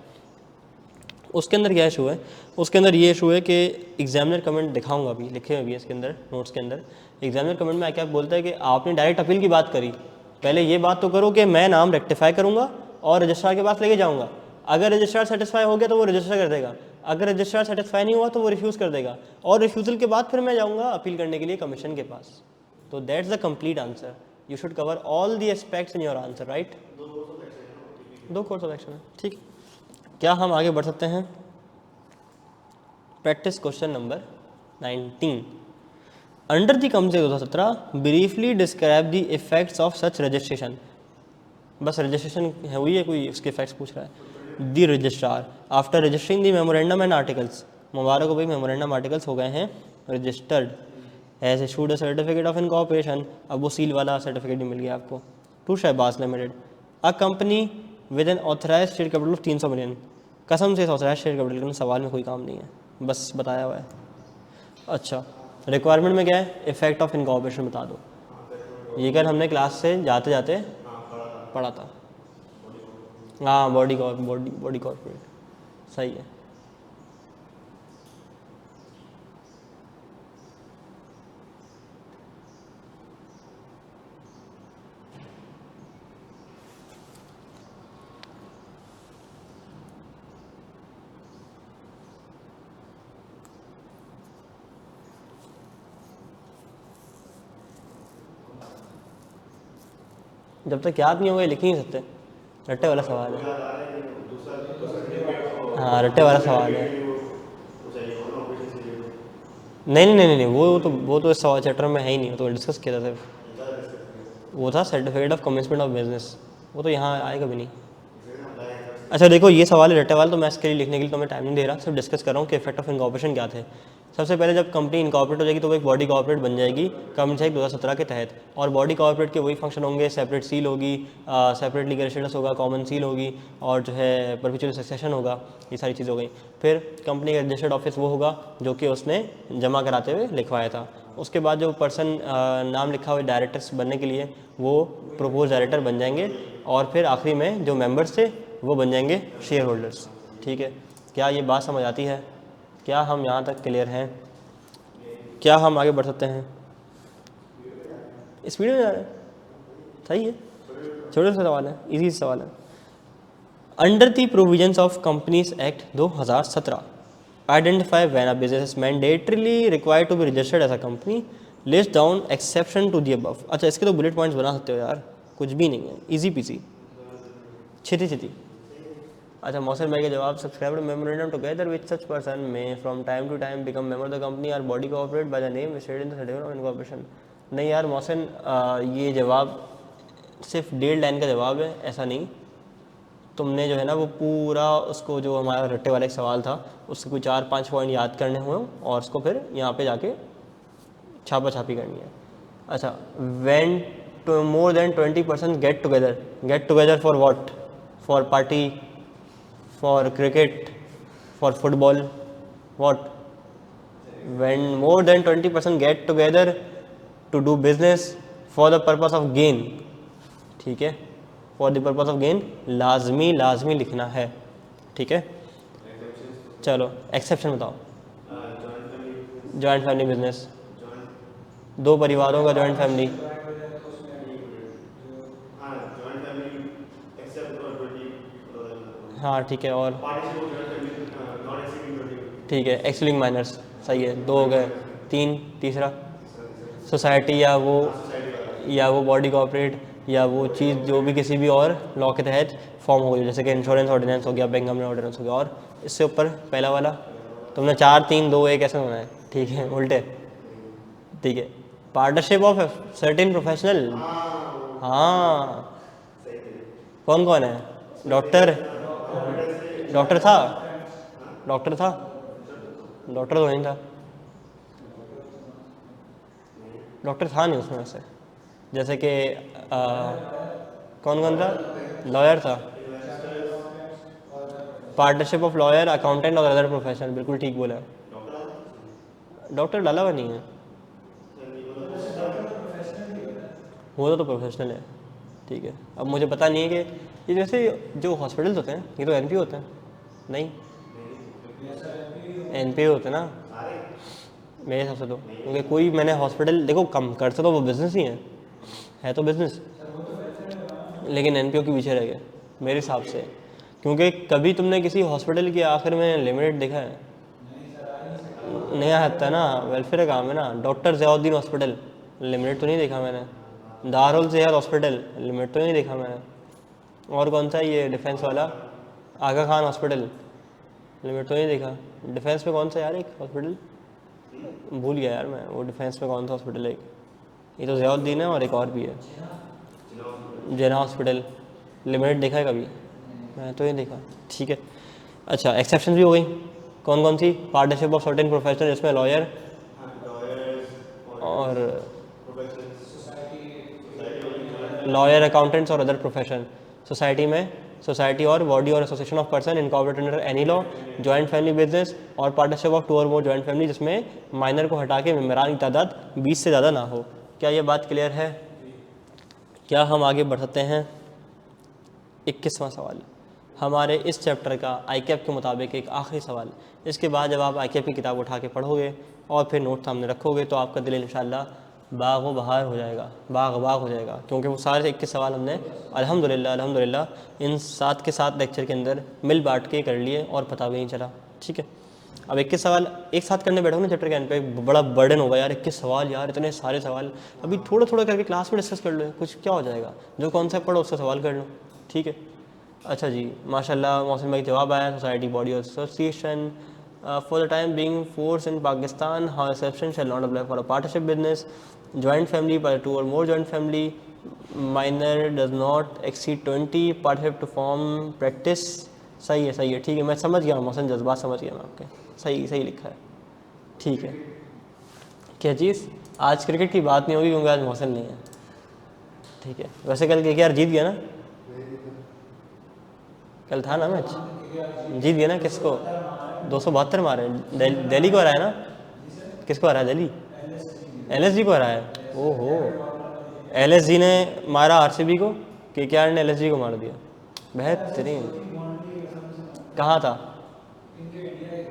S1: उसके अंदर क्या इशू है, उसके अंदर ये इशू है कि एग्जामिनर कमेंट दिखाऊंगा, अभी लिखे हुए भी इसके अंदर नोट्स के अंदर। एग्जामिनर कमेंट में क्या बोलता है कि आपने डायरेक्ट अपील की बात करी, पहले ये बात तो करो कि मैं नाम रेक्टिफाई करूंगा और रजिस्ट्रार के पास लेके जाऊंगा। अगर रजिस्ट्रार सेटिस्फाई हो गया तो वो रजिस्टर कर देगा, अगर रजिस्ट्रार सेटिस्फाई नहीं हुआ तो वो रिफ्यूज़ कर देगा, और रिफ्यूज़ल के बाद फिर मैं जाऊँगा अपील करने के लिए कमीशन के पास। तो that's the complete answer. You should cover all the aspects in your answer, right. 2 course of action है, ठीक। क्या हम आगे बढ़ सकते हैं। Practice question number 19। Under the companies 2017 briefly describe the effects of such registration. बस रजिस्ट्रेशन हुई है, कोई उसके इफेक्ट्स पूछ रहा है। The registrar after registering the memorandum and articles, मुबारक हो भाई मेमोरेंडम आर्टिकल्स हो गए हैं registered, as issued a certificate of incorporation, अब वो सील वाला सर्टिफिकेट भी मिल गया आपको, to Shahbaz limited, a company with an authorise share capital of 300 million. कसम से इस ऑथराइज शेयर कैपिटल का सवाल में कोई काम नहीं है, बस बताया हुआ है। अच्छा, रिक्वायरमेंट में क्या है, इफेक्ट ऑफ इनकॉर्पोरेशन बता दो। ये कल हमने क्लास से जाते जाते पढ़ा था। हाँ, बॉडी कॉर्पोरेट, सही है। जब तक याद नहीं होगा लिख ही नहीं सकते, रट्टे वाला सवाल है। हाँ, रट्टे वाला सवाल है। नहीं, वो तो इस सवाल चैप्टर में है ही नहीं, वो तो डिस्कस किया था सिर्फ। वो था certificate of commencement of business, वो तो यहाँ आएगा भी नहीं। अच्छा देखो, ये सवाल है रट्टे वाला, तो मैं इसके लिए लिखने के लिए तो मैं टाइम नहीं दे रहा, सिर्फ डिस्कस कर रहा हूँ कि इफेक्ट ऑफ इनकॉर्पोरेशन क्या थे। सबसे पहले जब कंपनी इनकॉर्पोरेट हो जाएगी तो वो एक बॉडी कॉर्पोरेट बन जाएगी कंपनी एक्ट 2017 के तहत, और बॉडी कॉर्पोरेट के वही फंक्शन होंगे, सेपरेट सील होगी, सेपरेट लीगल स्टेटस होगा, कॉमन सील होगी, और जो है परपेचुअल सक्सेशन होगा, ये सारी चीज़ हो गई। फिर कंपनी का रजिस्टर्ड ऑफिस वो होगा जो कि उसने जमा कराते हुए लिखवाया था। उसके बाद जो पर्सन नाम लिखा हुआ डायरेक्टर्स बनने के लिए वो प्रोपोज डायरेक्टर बन जाएंगे, और फिर आखिरी में जो मेंबर्स थे वो बन जाएंगे शेयर होल्डर्स। ठीक है, क्या ये बात समझ आती है, क्या हम यहाँ तक क्लियर हैं, क्या हम आगे बढ़ सकते हैं। स्पीड में जा रहे हैं, सही है, छोटे से सवाल है, इजी सवाल है। Under the provisions of companies act 2017 identify when a business is mandatorily required to be registered as a company, list down exception to the above. अच्छा, इसके तो बुलेट पॉइंट्स बना सकते हो यार, कुछ भी नहीं है, इजी पीसी, छिती। अच्छा, मौसम भाई का जवाब, subscriber memorandum together with such person may from time to time become member of the company or body corporate by the name stated in the certificate of incorporation. नहीं यार मौसम, ये जवाब सिर्फ 1.5 लाइन का जवाब है, ऐसा नहीं। तुमने जो है ना वो पूरा उसको, जो हमारा रट्टे वाला एक सवाल था, उससे कोई 4-5 पॉइंट याद करने हुए और उसको फिर यहाँ पे जाके छापा छापी करनी है। अच्छा, when more than 20% get together for what, for party, for cricket, for football, what? When more than 20% get together to do business for the purpose of gain, ठीक है, for the purpose of gain लाजमी लिखना है, ठीक है। चलो exception बताओ। Joint family business, 2 परिवारों का जॉइंट फैमिली, हाँ ठीक है, और ठीक है, एक्सक्लूडिंग माइनर्स, सही है, 2 हो गए, 3 तीसरा सोसाइटी या वो बॉडी कॉर्पोरेट या वो चीज़ जो भी किसी भी और लॉ के तहत फॉर्म हो गई, जैसे कि इंश्योरेंस ऑर्डिनेंस हो गया, बैंक ऑर्डिनेंस हो गया। और इससे ऊपर पहला वाला तुमने 4 3 2 1 ऐसे होना है, ठीक है, उल्टे, ठीक है। पार्टनरशिप ऑफ सर्टेन प्रोफेशनल, हाँ, कौन कौन है? डॉक्टर, डॉक्टर था, डॉक्टर था, डॉक्टर तो नहीं था, डॉक्टर था नहीं उसमें से। जैसे कि कौन कौन था? लॉयर था, पार्टनरशिप ऑफ लॉयर, अकाउंटेंट और अदर प्रोफेशनल, बिल्कुल ठीक बोला। डॉक्टर डाला हुआ नहीं है, वो तो प्रोफेशनल है, ठीक है। अब मुझे पता नहीं है कि ये जैसे जो हॉस्पिटल्स होते हैं ये तो एनपी होते हैं, नहीं एनपी होते हैं ना मेरे हिसाब से तो, क्योंकि कोई मैंने हॉस्पिटल देखो कम करते तो वो बिज़नेस ही है तो बिज़नेस, लेकिन एनपीओ के पीछे रह गए मेरे हिसाब से। क्योंकि कभी तुमने किसी हॉस्पिटल के आखिर में लिमिटेड देखा है? नहीं आ सकता ना, वेलफेयर का काम है ना। डॉक्टर ज़ियाउद्दीन हॉस्पिटल लिमिटेड तो नहीं देखा मैंने, दारुल सेहत हॉस्पिटल लिमिटेड तो नहीं देखा मैंने, और कौन सा ये डिफेंस वाला आगा खान हॉस्पिटल लिमिट तो नहीं देखा। डिफेंस में कौन सा यार एक हॉस्पिटल भूल गया यार मैं, वो डिफेंस में कौन सा हॉस्पिटल है? ये तो ज़ियाउद्दीन है और एक और भी है, जेना हॉस्पिटल लिमिटेड देखा है कभी? मैं तो नहीं देखा, ठीक है। अच्छा, एक्सेप्शन भी हो गई, कौन कौन सी? पार्टनरशिप ऑफ सर्टेन प्रोफेशनल, जिसमें लॉयर और लॉयर, अकाउंटेंट्स और अदर प्रोफेशन। सोसाइटी में सोसाइटी और बॉडी और association of person incorporated under any law, joint family business और partnership of 2 or more joint family, जिसमें माइनर को हटा के मेम्बरान की तादाद 20 से ज़्यादा ना हो। क्या ये बात क्लियर है? क्या हम आगे बढ़ सकते हैं? 21वां सवाल हमारे इस चैप्टर का आईकैप के मुताबिक एक आखिरी सवाल। इसके बाद जब आप आईकैप की किताब उठा के पढ़ोगे और फिर नोट सामने रखोगे तो आपका दिल इंशाल्लाह बाग व बहार हो जाएगा, बाग हो जाएगा, क्योंकि वो सारे 21 सवाल हमने अल्हम्दुलिल्लाह इन 7 के 7 लेक्चर के अंदर मिल बांट के कर लिए और पता भी नहीं चला, ठीक है। अब 21 सवाल एक साथ करने बैठो ना चैप्टर के एंड पे, बड़ा बर्डन होगा यार, 21 सवाल यार, इतने सारे सवाल। अभी थोड़ा थोड़ा करके क्लास में डिस्कस कर लो, कुछ क्या हो जाएगा, जो कॉन्सेप्ट पढ़ो उसका सवाल कर लो, ठीक है। अच्छा जी, माशाल्लाह मौसम भाई जवाब आया। Society body association for the time being force in Pakistan, how exception shall not apply for a partnership business, joint family पर 2 or more joint family, minor does not exceed 20, partnership to form practice. सही है, ठीक है, मैं समझ गया, मौसम जज्बात समझ गया मैं आपके, सही लिखा है, ठीक है। क्या चीज़? आज क्रिकेट की बात नहीं होगी क्योंकि आज मौसम नहीं है, ठीक है। वैसे कल केकेआर जीत गया ना? कल था ना मैच, जीत गया ना? किसको? 272 मारे, दिल्ली को हराया ना? किसको हराया? दिल्ली एलएसजी को हराया। ओहो, एलएसजी ने मारा आरसीबी को, केकेआर ने एलएसजी को मार दिया, बेहतरीन। कहाँ था?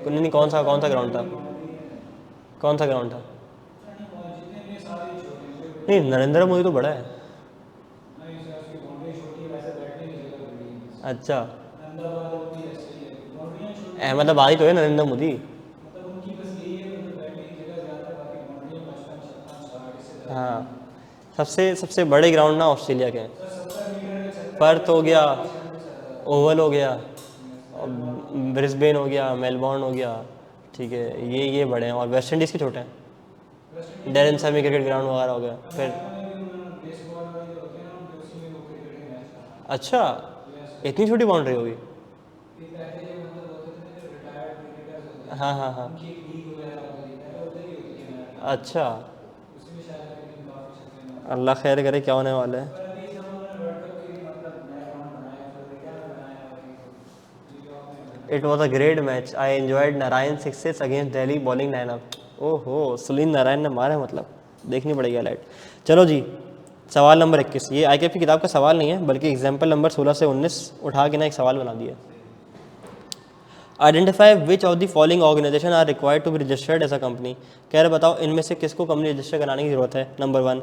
S1: नहीं, कौन सा ग्राउंड था? कौन सा ग्राउंड था? नहीं, नरेंद्र मोदी तो बड़ा है। अच्छा, अहमदाबाद ही तो है नरेंद्र मोदी। हाँ, सबसे सबसे बड़े ग्राउंड ना ऑस्ट्रेलिया के हैं। पर्थ हो गया, ओवल हो गया, ब्रिस्बेन हो गया, मेलबोर्न हो गया, ठीक है, ये बड़े हैं। और वेस्ट इंडीज़ के छोटे हैं, डैरेन सामी क्रिकेट ग्राउंड वगैरह हो गया। फिर अच्छा, इतनी छोटी बाउंड्री होगी? हाँ, अच्छा, अल्लाह खैर करे, क्या होने वाला है। It was a great match, I enjoyed Narayan sixes against Delhi bowling lineup. ओहो, सुनील नारायण ने मारे, मतलब देखनी पड़ेगी हाईलाइट। चलो जी, सवाल नंबर 21, ये आईकेएफ की किताब का सवाल नहीं है बल्कि एग्जाम्पल नंबर 16 से 19 उठा के ना एक सवाल बना दिया। Identify which of the following organisation are required to be registered as a company. कह रहे बताओ इनमें से किसको कंपनी रजिस्टर कराने की जरूरत है। Number 1,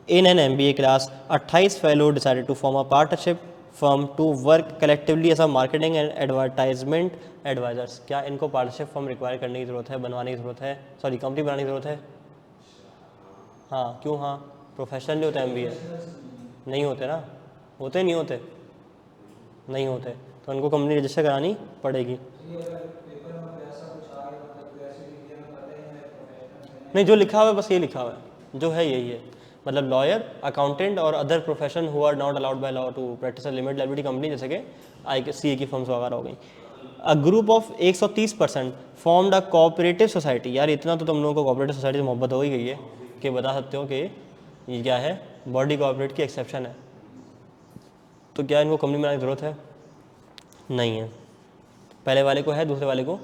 S1: in an MBA class 28 fellow decided to form a partnership firm to work collectively as a marketing and advertisement advisers. क्या इनको पार्टनरशिप फर्म रिक्वायर करने की ज़रूरत है, बनवाने की ज़रूरत है, सॉरी कंपनी बनाने की ज़रूरत है? हाँ क्यों, हाँ प्रोफेशनल नहीं होता MBA, नहीं होते ना, होते नहीं होते, नहीं होते, तो उनको कंपनी रजिस्टर करानी पड़ेगी। नहीं, जो लिखा हुआ है बस ये लिखा हुआ है, जो है यही है, मतलब लॉयर, अकाउंटेंट और other profession who are not allowed by law to practice limited liability company, जैसे कि ICA की फर्म्स वगैरह हो गई। A group of 130% formed a cooperative society. यार इतना तो तुम लोगों को कोऑपरेटिव सोसाइटी से मोहब्बत हो ही गई है कि बता सकते हो कि ये क्या है, बॉडी कोऑपरेट की एक्सेप्शन है। तो क्या इनको कंपनी बनाने की ज़रूरत है? नहीं है। पहले वाले को है, दूसरे वाले को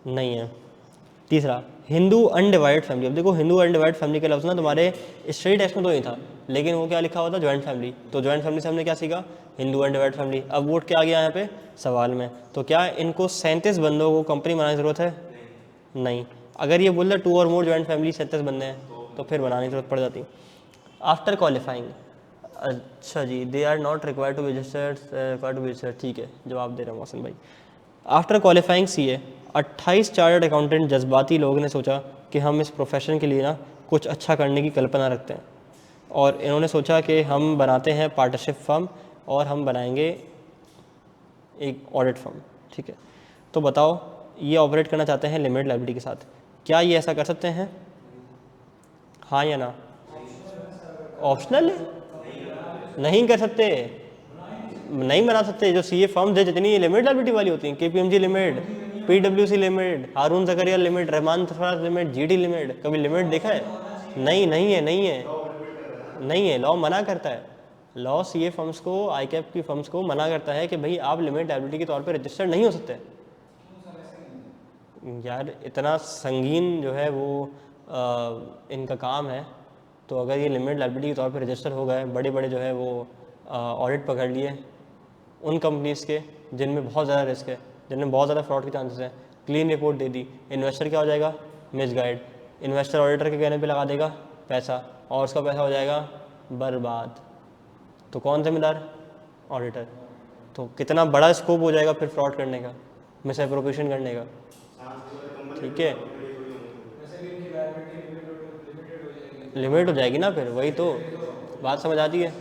S1: नहीं है। तीसरा, हिंदू अनडिवाइडेड फैमिली। अब देखो हिंदू अनडिवाइडेड फैमिली का लफ्ज़ ना तुम्हारे स्टडी टेक्स्ट में तो नहीं था, लेकिन वो क्या लिखा हुआ था, जॉइंट फैमिली। तो जॉइंट फैमिली से हमने क्या सीखा, हिंदू अनडिवाइडेड फैमिली। अब वोट क्या आ गया यहाँ पे सवाल में, तो क्या इनको 37 बंदों को कंपनी बनाने की ज़रूरत है? नहीं। अगर ये बोल रहे 2 और मोर जॉइंट फैमिली 37 बंदे हैं तो फिर बनाने की जरूरत पड़ जाती। आफ्टर क्वालिफाइंग, अच्छा जी, they are not required to registered, ठीक है, जवाब दे रहा हूँ मोहसिन भाई। After qualifying CA, 28 chartered accountant जज्बाती लोगों ने सोचा कि हम इस प्रोफेशन के लिए ना कुछ अच्छा करने की कल्पना रखते हैं, और इन्होंने सोचा कि हम बनाते हैं पार्टनरशिप फर्म और हम बनाएंगे एक ऑडिट फर्म। ठीक है, तो बताओ ये ऑपरेट करना चाहते हैं लिमिटेड लायबिलिटी के साथ, क्या ये ऐसा कर सकते हैं? हाँ या ना? ऑप्शनल है, नहीं कर सकते, नहीं बना सकते। जो CA फर्म्स है जितनी लिमिटेड लायबिलिटी वाली होती हैं, KPMG limited, PwC limited, Haroon Zakaria limited, Rahman Sarfaraz limited, GT limited, कभी लिमिट देखा है? नहीं, नहीं है, नहीं है, नहीं है। लॉ मना करता है, लॉ CA फर्म्स को, ICAP की फर्म्स को मना करता है कि भाई आप लिमिटेड लायबिलिटी के तौर पे रजिस्टर्ड नहीं हो सकते। यार इतना संगीन जो है वो इनका काम है, तो अगर ये लिमिटेड लायबिलिटी के तौर पे रजिस्टर हो गए, बड़े बड़े जो है वो ऑडिट पकड़ लिए उन कंपनीज़ के जिनमें बहुत ज़्यादा रिस्क है, जिनमें बहुत ज़्यादा फ्रॉड के चांसेस हैं, क्लीन रिपोर्ट दे दी, इन्वेस्टर क्या हो जाएगा? मिसगाइड। इन्वेस्टर ऑडिटर के कहने पे लगा देगा पैसा और उसका पैसा हो जाएगा बर्बाद। तो कौन जिम्मेदार? ऑडिटर। तो कितना बड़ा स्कोप हो जाएगा फिर फ्रॉड करने का, मिस एप्रोप्रिएशन करने का। ठीक है, लिमिट हो जाएगी ना फिर, वही तो बात समझ आती है।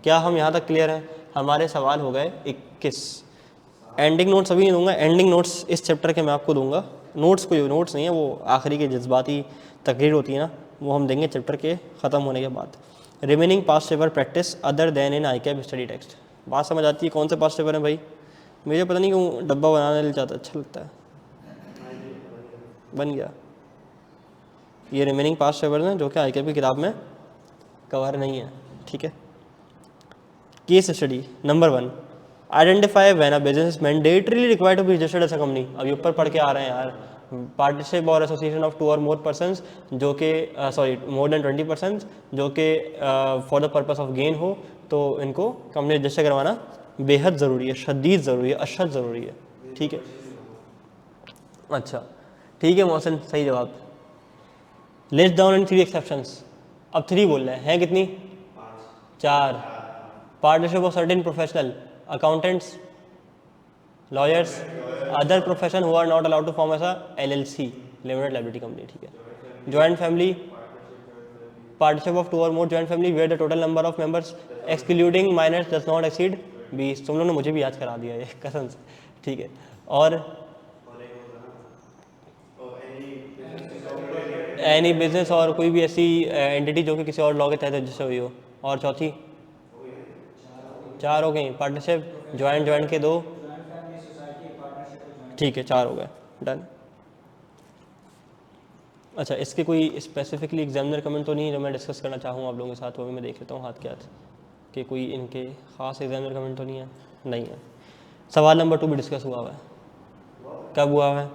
S1: क्या हम यहाँ तक क्लियर हैं? हमारे सवाल हो गए 21। एंडिंग नोट्स अभी नहीं दूंगा, एंडिंग नोट्स इस चैप्टर के मैं आपको दूंगा। नोट्स कोई नोट्स नहीं है, वो आखिरी के जज्बाती तकरीर होती है ना, वो हम देंगे चैप्टर के ख़त्म होने के बाद। Remaining past paper practice other than in ICAP study text. बात समझ आती है? कौन से पास्ट पेपर हैं भाई? मुझे पता नहीं क्यों डब्बा बनाने ले जाता, अच्छा लगता है, बन गया। ये रिमेनिंग पास्ट पेपर हैं जो कि ICAP की किताब में कवर नहीं है। ठीक है, case study number 1, identify when a business mandatorily required to be registered as a company. अभी ऊपर पढ़ के आ रहे हैं यार, पार्टनरशिप और association of 2 or more persons जो कि मोर देन 20% जो कि for the purpose of gain हो, तो इनको कंपनी रजिस्टर करवाना बेहद ज़रूरी है, शदीद ज़रूरी है, अशद ज़रूरी है। ठीक है, अच्छा ठीक है मोहसिन, सही जवाब। List down in 3 exceptions. अब 3 बोल रहे हैं कितनी? 4। Partnership of certain professional, accountants, lawyers, other profession who are not allowed to form as a LLC limited liability company. ठीक है, joint family, partnership of 2 or more joint family where the total number of members excluding minors does not exceed 20। तुम लोगों ने मुझे भी याद करा दिया ये कसम से। ठीक है, और एनी बिजनेस और कोई भी ऐसी एंटिटी जो कि किसी और लॉ के तहत रजिस्टर हुई हो। और चौथी, 4 हो गई। पार्टनरशिप, ज्वाइंट के 2, ठीक है 4 हो गए, डन। अच्छा, इसके कोई स्पेसिफिकली एग्जामिनर कमेंट तो नहीं जो मैं डिस्कस करना चाहूँ आप लोगों के साथ? वो भी मैं देख लेता हूँ हाथ के हाथ कि कोई इनके ख़ास एग्जामिनर कमेंट तो नहीं है? नहीं है। सवाल नंबर 2 भी डिस्कस हुआ है। कब हुआ है?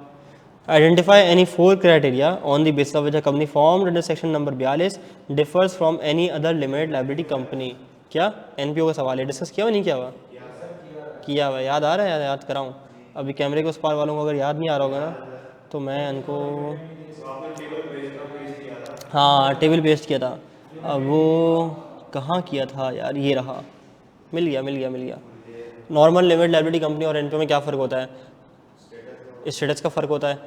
S1: Identify any 4 criteria on the basis of which a company formed under section number 42 differs from any other limited liability company. क्या NPO का सवाल है, डिस्कस किया हुआ नहीं किया हुआ? किया हुआ। याद आ रहा है? याद कराऊँ? अभी कैमरे के उस पार वालों को अगर याद नहीं आ रहा होगा ना, तो मैं उनको, हाँ टेबल पेस्ट किया था। अब वो कहाँ किया था यार, ये रहा, मिल गया मिल गया मिल गया। नॉर्मल लिमिटेड लायबिलिटी कंपनी और NPO में क्या फ़र्क होता है? स्टेटस का फ़र्क होता है।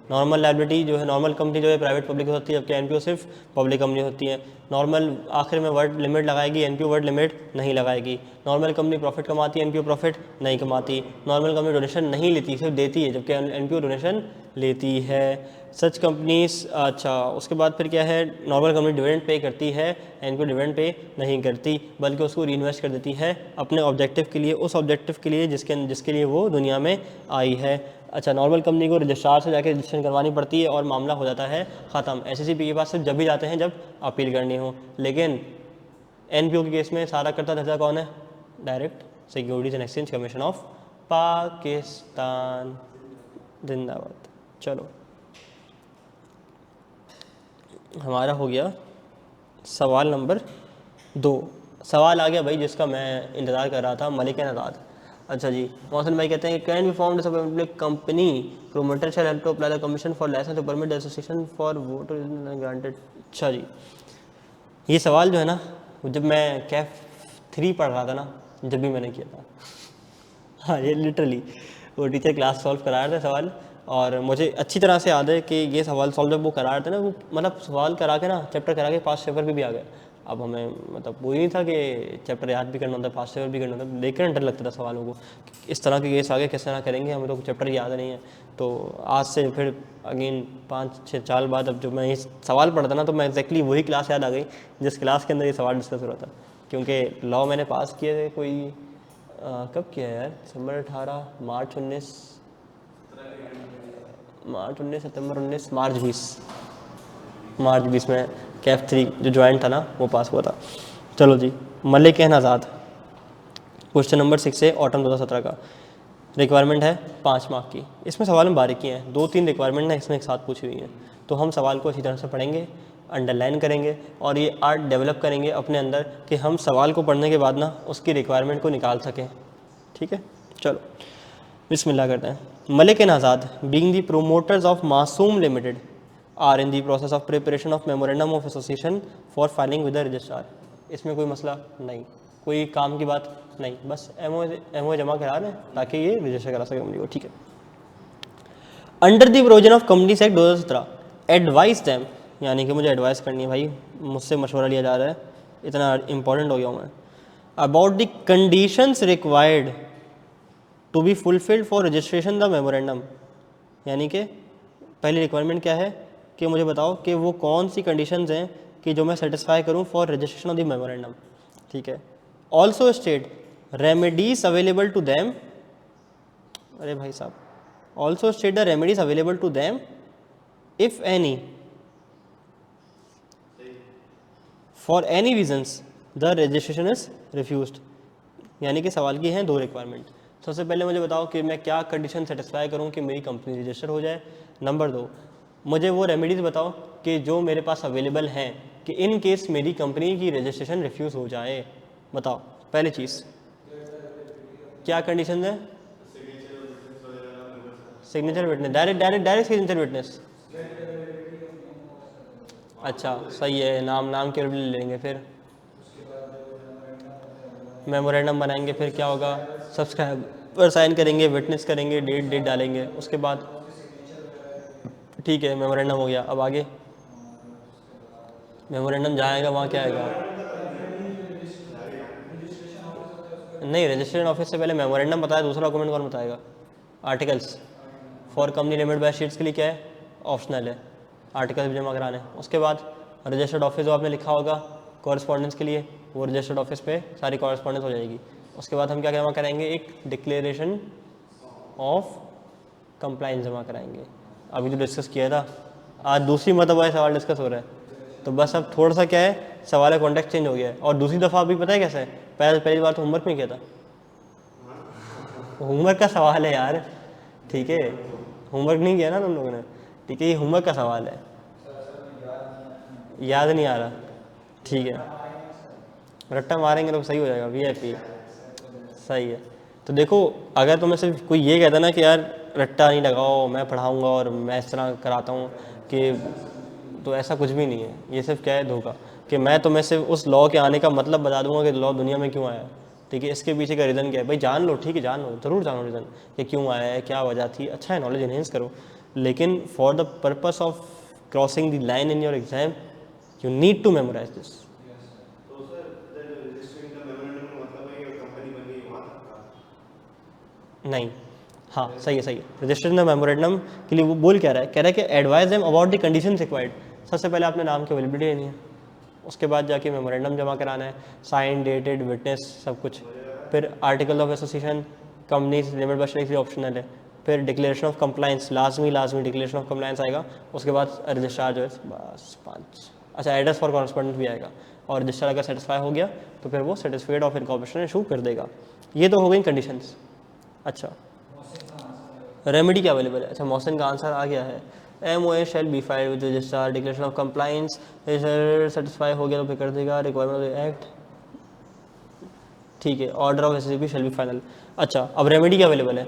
S1: नॉर्मल लायबिलिटी जो है, नॉर्मल कंपनी जो है प्राइवेट पब्लिक होती है, जबकि एनपीओ सिर्फ पब्लिक कंपनी होती है। नॉर्मल आखिर में वर्ड लिमिट लगाएगी, एनपीओ वर्ड लिमिट नहीं लगाएगी। नॉर्मल कंपनी प्रॉफिट कमाती है, एनपीओ प्रॉफिट नहीं कमाती। नॉर्मल कंपनी डोनेशन नहीं लेती, सिर्फ देती है, जबकि एनपीओ डोनेशन लेती है। सच कंपनीज, अच्छा उसके बाद फिर क्या है, नॉर्मल कंपनी डिविडेंड पे करती है, एनपीओ डिविडेंड पे नहीं करती, बल्कि उसको रीइन्वेस्ट कर देती है अपने ऑब्जेक्टिव के लिए, उस ऑब्जेक्टिव के लिए जिसके लिए वो दुनिया में आई है। अच्छा, नॉर्मल कंपनी को रजिस्ट्रार से जाकर रजिस्ट्रेशन करवानी पड़ती है और मामला हो जाता है ख़त्म। एससीसीपी के पास सिर्फ जब भी जाते हैं जब अपील करनी हो, लेकिन एनपीओ के केस में सारा करता धरता कौन है? Direct securities and exchange commission of Pakistan, जिंदाबाद। चलो हमारा हो गया सवाल नंबर 2। सवाल आ गया भाई जिसका मैं इंतज़ार कर रहा था, मलिक नज़ाद। अच्छा जी, मोहसिन भाई कहते हैं can be formed as a public company, promoter shall have to apply the commission for licence to permit the association for voter granted. अच्छा जी, ये सवाल जो है ना, जब मैं कैफ 3 पढ़ रहा था ना, जब भी मैंने किया था, हाँ ये लिटरली वो टीचर क्लास सॉल्व करा रहे थे सवाल, और मुझे अच्छी तरह से याद है कि ये सवाल सॉल्व जब वो करा रहे थे ना, वो मतलब सवाल करा के ना, चैप्टर करा के पास पेपर भी आ गए। अब हमें मतलब वो ही नहीं था कि चैप्टर याद भी करना होता है, पास पेपर भी करना होता है, देख कर डर लगता था सवालों को, इस तरह के केस आगे किस तरह करेंगे, हमें तो चैप्टर याद नहीं है। तो आज से फिर अगेन 5-6 साल बाद अब जब मैं ये सवाल पढ़ता ना, तो मैं एग्जैक्टली वही क्लास याद आ गई जिस क्लास के अंदर ये सवाल डिस्कस हो रहा था। क्योंकि लॉ मैंने पास किए थे कोई कब किया है यार, दिसंबर 18, मार्च 19, सितंबर 19, मार्च 20 में कैफ 3 जो ज्वाइंट था ना वो पास हुआ था। चलो जी, मलिक नज़ाद, क्वेश्चन नंबर 6 है ऑटम 2017 का। रिक्वायरमेंट है 5 मार्क की। इसमें सवाल में बारीकी हैं, 2-3 रिक्वायरमेंट ना इसमें एक साथ पूछी हुई हैं, तो हम सवाल को अच्छी तरह से पढ़ेंगे, अंडरलाइन करेंगे और ये आर्ट डेवलप करेंगे अपने अंदर कि हम सवाल को पढ़ने के बाद ना उसकी रिक्वायरमेंट को निकाल सकें। ठीक है, चलो बिस्मिल्लाह करते हैं। Malik Nazad being the promoters of Masoom limited are in the process of preparation of memorandum of association for filing with the registrar. इसमें कोई मसला नहीं, कोई काम की बात नहीं, बस एमओ जमा करा रहे हैं ताकि ये रजिस्टर करा सके कंपनी को। ठीक है। Under the provision of companies act 2017 advice them, यानी कि मुझे एडवाइस करनी है भाई, मुझसे मशवरा लिया जा रहा है, इतना इंपॉर्टेंट हो गया हूँ मैं। About the conditions required to be fulfilled for registration the memorandum, यानी कि पहली रिक्वायरमेंट क्या है कि मुझे बताओ कि वो कौन सी कंडीशंस हैं कि जो मैं सेटिस्फाई करूँ for registration of the memorandum. ठीक है। Also state remedies available to them, अरे भाई साहब, also state the remedies available to them if any for any reasons the registration is refused. यानी कि सवाल की हैं 2 रिक्वायरमेंट। सबसे पहले मुझे बताओ कि मैं क्या कंडीशन सेटिस्फाई करूं कि मेरी कंपनी रजिस्टर हो जाए। नंबर 2, मुझे वो रेमेडीज़ बताओ कि जो मेरे पास अवेलेबल हैं कि इन केस मेरी कंपनी की रजिस्ट्रेशन रिफ्यूज़ हो जाए। बताओ पहली चीज़ क्या कंडीशन है? Signature witness, direct signature witness. अच्छा सही है, नाम के ले लेंगे, फिर मेमोरेंडम बनाएंगे, फिर क्या होगा, सब्सक्राइबर साइन करेंगे, विटनेस करेंगे, डेट डालेंगे, उसके बाद ठीक है मेमोरेंडम हो गया। अब आगे मेमोरेंडम जहाँ आएगा वहाँ क्या आएगा? नहीं, रजिस्ट्रेशन ऑफिस से पहले मेमोरेंडम बताया, दूसरा डॉक्यूमेंट कौन बताएगा? Articles for company limit by sheets के लिए क्या है? ऑप्शनल है, आर्टिकल्स भी जमा कराने। उसके बाद रजिस्टर्ड ऑफिस जो आपने लिखा होगा कॉरेस्पॉन्डेंस के लिए, वो रजिस्टर्ड ऑफिस पे सारी कॉरेस्पॉन्डेंस हो जाएगी। उसके बाद हम क्या जमा कराएंगे? एक डिक्लेरेशन ऑफ कंप्लाइंस जमा कराएंगे। अभी जो डिस्कस किया था, आज दूसरी मरतबा सवाल डिस्कस हो रहा है, तो बस अब थोड़ा सा क्या है, सवाल का कॉन्टेक्स्ट चेंज हो गया है। और दूसरी दफ़ा अभी पता है कैसे है, पहली बार तो होमवर्क में किया था, होमवर्क का सवाल है यार, ठीक है, होमवर्क नहीं किया ना तुम लोगों ने, ठीक है, ये होमवर्क का सवाल है, याद नहीं आ रहा, ठीक है, रट्टा मारेंगे तो सही हो जाएगा, वीआईपी सही है। तो देखो, अगर तुम्हें सिर्फ कोई ये कहता ना कि यार रट्टा नहीं लगाओ, मैं पढ़ाऊँगा और मैं इस तरह कराता हूँ कि, तो ऐसा कुछ भी नहीं है। ये सिर्फ क्या है, धोखा, कि मैं तुम्हें सिर्फ उस लॉ के आने का मतलब बता दूंगा कि लॉ दुनिया में क्यों आया, ठीक है, इसके पीछे का रीज़न क्या है, भाई जान लो, ठीक है, जान लो, ज़रूर जानो रीज़न कि क्यों आया है, क्या वजह थी, अच्छा है, नॉलेज इन्हेंस करो, लेकिन for the purpose of crossing the line in your exam you need to memorise this.
S2: तो सर रजिस्टरिंग द मेमोरेंडम का मतलब है कि कंपनी बन गई वहाँ तक का?
S1: नहीं, हाँ सही है, सही है। रजिस्टर्ड द मेमोरेंडम के लिए वो बोल क्या रहा है, कह रहा है कि advise them about the condition required. सबसे पहले आपने नाम की अवेलेबिलिटी लेनी है, उसके बाद जाके मेमोरेंडम जमा कराना है, साइन डेटेड विटनेस सब कुछ, फिर article of association, companies limit by share optional है, फिर डिक्लेरेशन ऑफ कंप्लाइंस लाजमी डिक्लेरेशन ऑफ कंप्लाइंस आएगा, उसके बाद रजिस्ट्रार जो है बस 5। अच्छा, एड्रेस फॉर कॉरस्पॉन्डेंट भी आएगा, और रजिस्ट्रार अगर सेटिस्फाई हो गया तो फिर वो सर्टिफिकेट ऑफ इनकॉर्पोरेशन इशू कर देगा। ये तो हो गई कंडीशंस। अच्छा, रेमेडी क्या अवेलेबल है? अच्छा, मोहसिन का आंसर आ गया है, MOA shall be file with registrar, declaration of compliance satisfy हो गया तो फिर कर देगा, रिक्वायरमेंट ऑफ द एक्ट, ठीक है, order of SCP shall be final. अच्छा, अब रेमेडी क्या अवेलेबल है?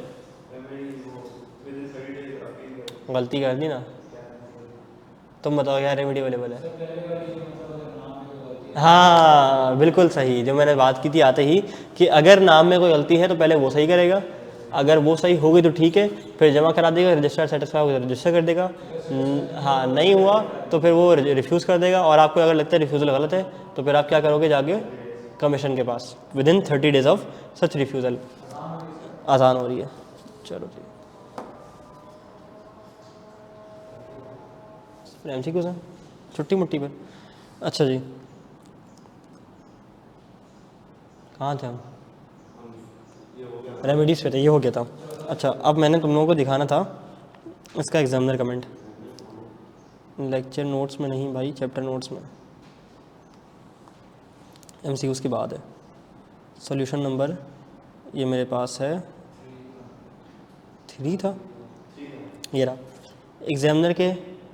S1: गलती कर दी ना, तुम बताओ क्या रेमेडी अवेलेबल है? हाँ बिल्कुल सही, जो मैंने बात की थी आते ही कि अगर नाम में कोई गलती है तो पहले वो सही करेगा, अगर वो सही हो गई तो ठीक है, फिर जमा करा देगा, रजिस्टर सेटिस्फाई होगा तो रजिस्टर कर देगा, हाँ नहीं हुआ तो फिर वो रिफ्यूज़ कर देगा, और आपको अगर लगता है रिफ्यूज़ल गलत है तो फिर आप क्या करोगे, जाके कमीशन के पास within 30 days of such refusal. आसान हो रही है, चलो जी। MCQ से छुट्टी मुट्टी पे। अच्छा जी, कहाँ थे हम? रेमेडीज़ पे थे, ये हो गया था। अच्छा, अब मैंने तुम लोगों को दिखाना था इसका एग्जामिनर कमेंट, लेक्चर नोट्स में नहीं भाई, चैप्टर नोट्स में। MCQs की बात है। सॉल्यूशन नंबर ये मेरे पास है 3 था, ये रहा। एग्जामिनर के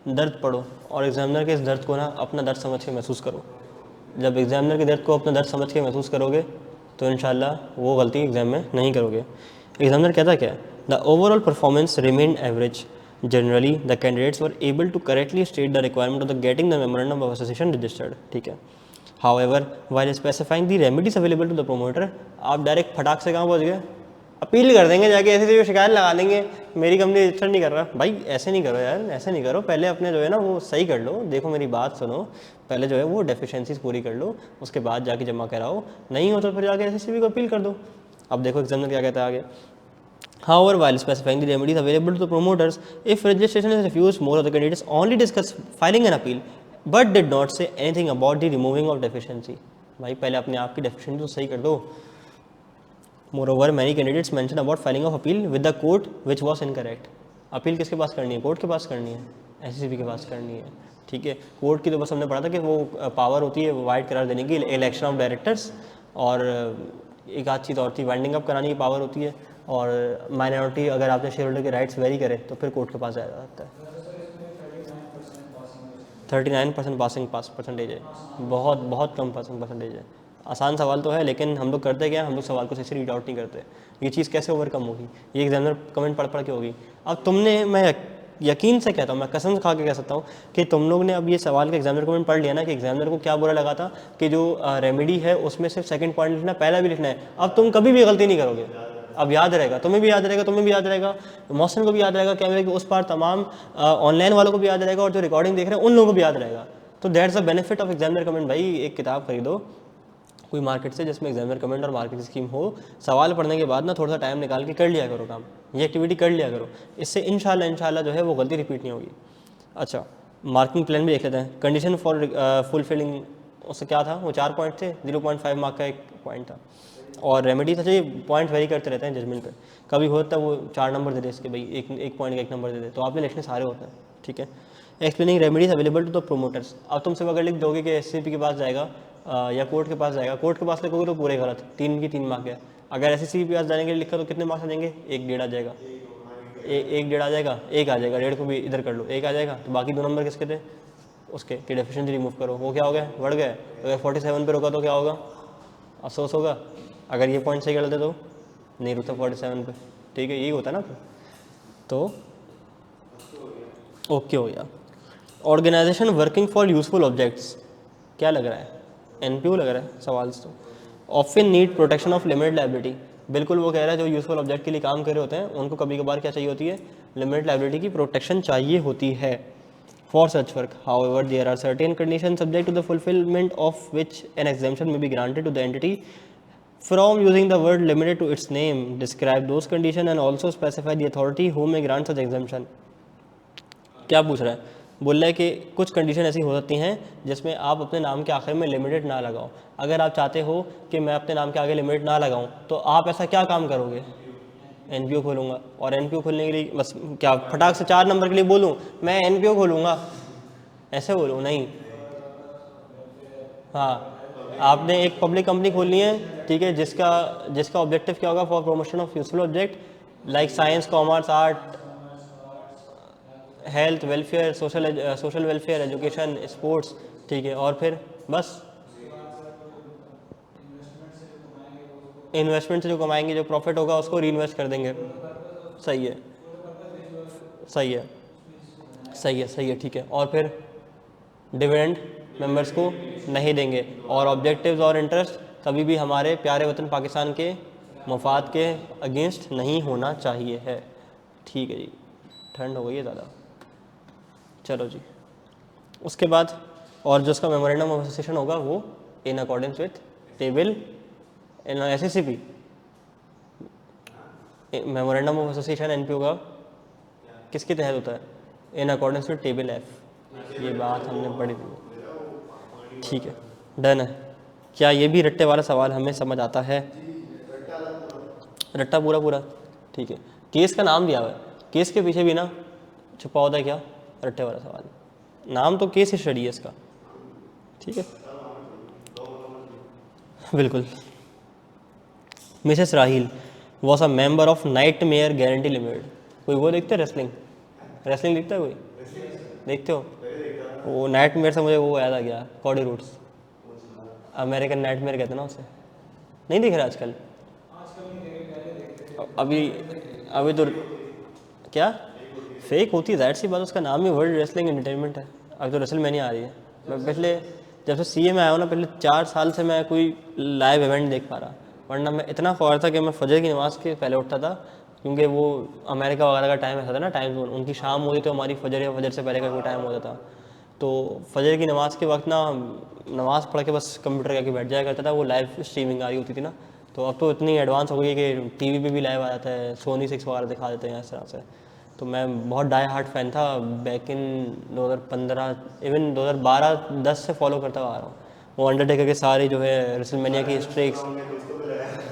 S1: दर्द पढ़ो, और एग्जामिनर के इस दर्द को ना अपना दर्द समझ के महसूस करो। जब एग्जामिनर के दर्द को अपना दर्द समझ के महसूस करोगे तो इंशाल्लाह वो गलती एग्जाम में नहीं करोगे। एग्जामिनर कहता क्या है? The overall performance remain average, generally the candidates were able to correctly state the requirement of the getting the memorandum of association registered, ठीक है। However while specifying the remedies available to the promoter, आप direct फटाक से कहाँ पहुँच गए, appeal कर देंगे जाके, ऐसे जो शिकायत लगा देंगे मेरी कंपनी रजिस्टर नहीं कर रहा। भाई ऐसे नहीं करो यार, ऐसे नहीं करो, पहले अपने जो है ना वो सही कर लो, देखो मेरी बात सुनो, पहले जो है वो डेफिशिएंसीज पूरी कर लो, उसके बाद जाके जमा कराओ, नहीं हो तो फिर जाके SSCB को अपील कर दो। अब देखो एग्जामिनर क्या कहता है आगे। However, while specifying the remedies available to the promoters, if registration is refused, more of the candidates only discuss filing an appeal, but did not say anything about the removing of deficiency। भाई पहले अपने आप की deficiency तो सही कर दो। Moreover, many candidates mention about filing of appeal with the court which was incorrect। Appeal किसके पास करनी है? कोर्ट के पास करनी है, SSCB के पास करनी है, ठीक है। कोर्ट की तो बस हमने पढ़ा था कि वो पावर होती है वाइड करार देने की, इलेक्शन ऑफ डायरेक्टर्स, और एक आध चीज़ और थी, वाइंडिंग अप कराने की पावर होती है, और माइनॉरिटी अगर आपने शेयर होल्डर के राइट्स वेरी करे तो फिर कोर्ट के पास जाया जाता है। 39% पासिंग पास परसेंटेज है, बहुत बहुत कम पासिंग परसेंटेज है। आसान सवाल तो है, लेकिन हम लोग करते क्या, हम लोग सवाल को सही से रीड आउट नहीं करते। ये चीज़ कैसे ओवरकम होगी? ये एग्जामिनर कमेंट पढ़ के होगी। अब तुमने, मैं यकीन से कहता हूँ, मैं कसम खा के कह सकता हूँ कि तुम लोग ने अब ये सवाल का एग्जामिनर कमेंट पढ़ लिया ना, कि एग्जामिनर को क्या बुरा लगा था कि जो रेमेडी है उसमें सिर्फ सेकंड पॉइंट लिखना, पहला भी लिखना है। अब तुम कभी भी गलती नहीं करोगे, अब याद रहेगा, तुम्हें भी याद रहेगा, तुम्हें भी याद रहेगा, मौसम को भी याद रहेगा, कैमरे के उस पार तमाम ऑनलाइन वालों को भी याद रहेगा, और जो रिकॉर्डिंग देख रहे हैं उन लोगों को भी याद रहेगा। तो that's the benefit of examiner comment. भाई एक किताब खरीदो कोई मार्केट से जिसमें एग्जामिनर कमेंट और मार्केट स्कीम हो, सवाल पढ़ने के बाद ना थोड़ा सा टाइम निकाल के कर लिया करो काम, ये एक्टिविटी कर लिया करो, इससे इंशाल्लाह जो है वो गलती रिपीट नहीं होगी। अच्छा, मार्किंग प्लान भी देख लेते हैं। कंडीशन फॉर फुलफिलिंग, उससे क्या था, वो 4 पॉइंट थे, 0.5 मार्क का एक पॉइंट था, और रेमेडी था। ये पॉइंट वेरी करते रहते हैं जजमेंट पे, कभी होता है वो 4 नंबर दे दे इसके, भाई एक पॉइंट का 1 नंबर दे दे, तो आपने लिखने सारे होते हैं, ठीक है। Explaining remedies available to the promoters, अब तुम सिर्फ अगर लिख दोगे कि SCP के पास जाएगा या कोर्ट के पास जाएगा, कोर्ट के पास लिखोगे तो पूरे गलत, 3 की 3 मार्क है। अगर SSCB के पास जाने के लिए लिखा तो कितने मार्क्स आ जाएंगे? 1.5 आ जाएगा, 1.5 आ जाएगा, 1 आ जाएगा, 1.5 को भी इधर कर लो, 1 आ जाएगा, तो बाकी 2 नंबर किसके थे? उसके कि डेफिशिएंसी रिमूव करो, वो क्या हो गया, बढ़ गया। अगर 47 पे रोका तो क्या होगा? अफसोस होगा। अगर ये पॉइंट सही कर लेते तो नहीं रुकता 47 पे, ठीक है, यही होता है ना। तो ओके हो गया। Organization working for useful objects, क्या लग रहा है? NPO लग रहा है सवाल तो। Often need protection of limited liability, बिल्कुल वो कह रहा है जो यूजफुल ऑब्जेक्ट के लिए काम कर रहे होते हैं उनको कभी कभार क्या चाहिए होती है, लिमिटेड लाइबिलिटी की प्रोटेक्शन चाहिए होती है for such work. However there are certain condition subject to the fulfilment of which an exemption may be granted to the entity from using the word limited to its name, describe those condition and also specify the authority who may grant such exemption. क्या पूछ रहा है, बोल रहा है कि कुछ condition ऐसी हो सकती हैं जिसमें आप अपने नाम के आखिर में लिमिटेड ना लगाओ। अगर आप चाहते हो कि मैं अपने नाम के आगे लिमिटेड ना लगाऊं तो आप ऐसा क्या काम करोगे, एनपीओ खोलूंगा। और एनपीओ खोलने के लिए बस क्या फटाक से 4 नंबर के लिए बोलूं मैं एनपीओ खोलूंगा, ऐसे बोलूँ नहीं। हाँ, आपने एक पब्लिक कंपनी खोलनी है, ठीक है, जिसका ऑब्जेक्टिव क्या होगा, for promotion of useful object like science, commerce, art, health, welfare, social welfare, education, sports, ठीक है। और फिर बस इन्वेस्टमेंट से जो कमाएंगे, जो प्रॉफिट होगा उसको री इन्वेस्ट कर देंगे। सही है, सही है, सही है, सही है, ठीक है। और फिर डिविडेंड मेंबर्स को नहीं देंगे। और ऑब्जेक्टिव्स और इंटरेस्ट कभी भी हमारे प्यारे वतन पाकिस्तान के मफाद के अगेंस्ट नहीं होना चाहिए है, ठीक है जी। ठंड हो गई है ज़्यादा, चलो जी। उसके बाद और जो उसका मेमोरेंडम ऑफ एसोसिएशन होगा वो in accordance with table in SSCP, memorandum of association NPO का किसके तहत होता है, in accordance with table F. ये बात हमने पढ़ी थी, ठीक है, डन है। क्या ये भी रट्टे वाला सवाल हमें समझ आता है, रट्टा पूरा पूरा, ठीक है। केस का नाम दिया हुआ है, केस के पीछे भी ना छुपा होता है क्या, रट्टे वाला सवाल। नाम तो केस स्टडी है इसका, ठीक है, बिल्कुल। Mrs Raheel was a member of Night Mayor guarantee limited. कोई वो देखते हैं रेसलिंग, रेसलिंग देखता है कोई, देखते हो? वो नाइट मेयर से मुझे वो याद आ गया, Cody Roots, American Night Mayor कहते हैं ना उसे, नहीं देख रहे आजकल? अभी तो क्या फेक होती है, ज़ाहिर सी बात, उसका नाम ही वर्ल्ड रेसलिंग एंटरटेनमेंट है। अभी तो रेसलमैनिया आ रही है। मैं पिछले जब से सीए में आया हूँ ना, पहले 4 साल से मैं कोई लाइव इवेंट देख पा रहा, वरना मैं इतना ख्वार था कि मैं फजर की नमाज़ के पहले उठता था, क्योंकि वो अमेरिका वगैरह का टाइम ऐसा था ना, टाइम जोन उनकी शाम होती तो हमारी फजर या फजर से पहले का कोई टाइम होता था। तो फजर की नमाज़ के वक्त ना नमाज़ पढ़ के बस कंप्यूटर करके बैठ जाया करता था, वो लाइव स्ट्रीमिंग आ रही होती थी ना। तो अब तो इतनी एडवांस हो गई है कि टीवी पे भी लाइव आ जाता है, सोनी 6 वगैरह दिखा देते हैं इस तरह से। तो मैं बहुत डाई हार्ट फैन था बैक इन 2015, इवन 2012-10 से फॉलो करता हुआ आ रहा हूँ। वो अंडरटेकर के सारे जो है रेसलमेनिया की स्ट्रिक्स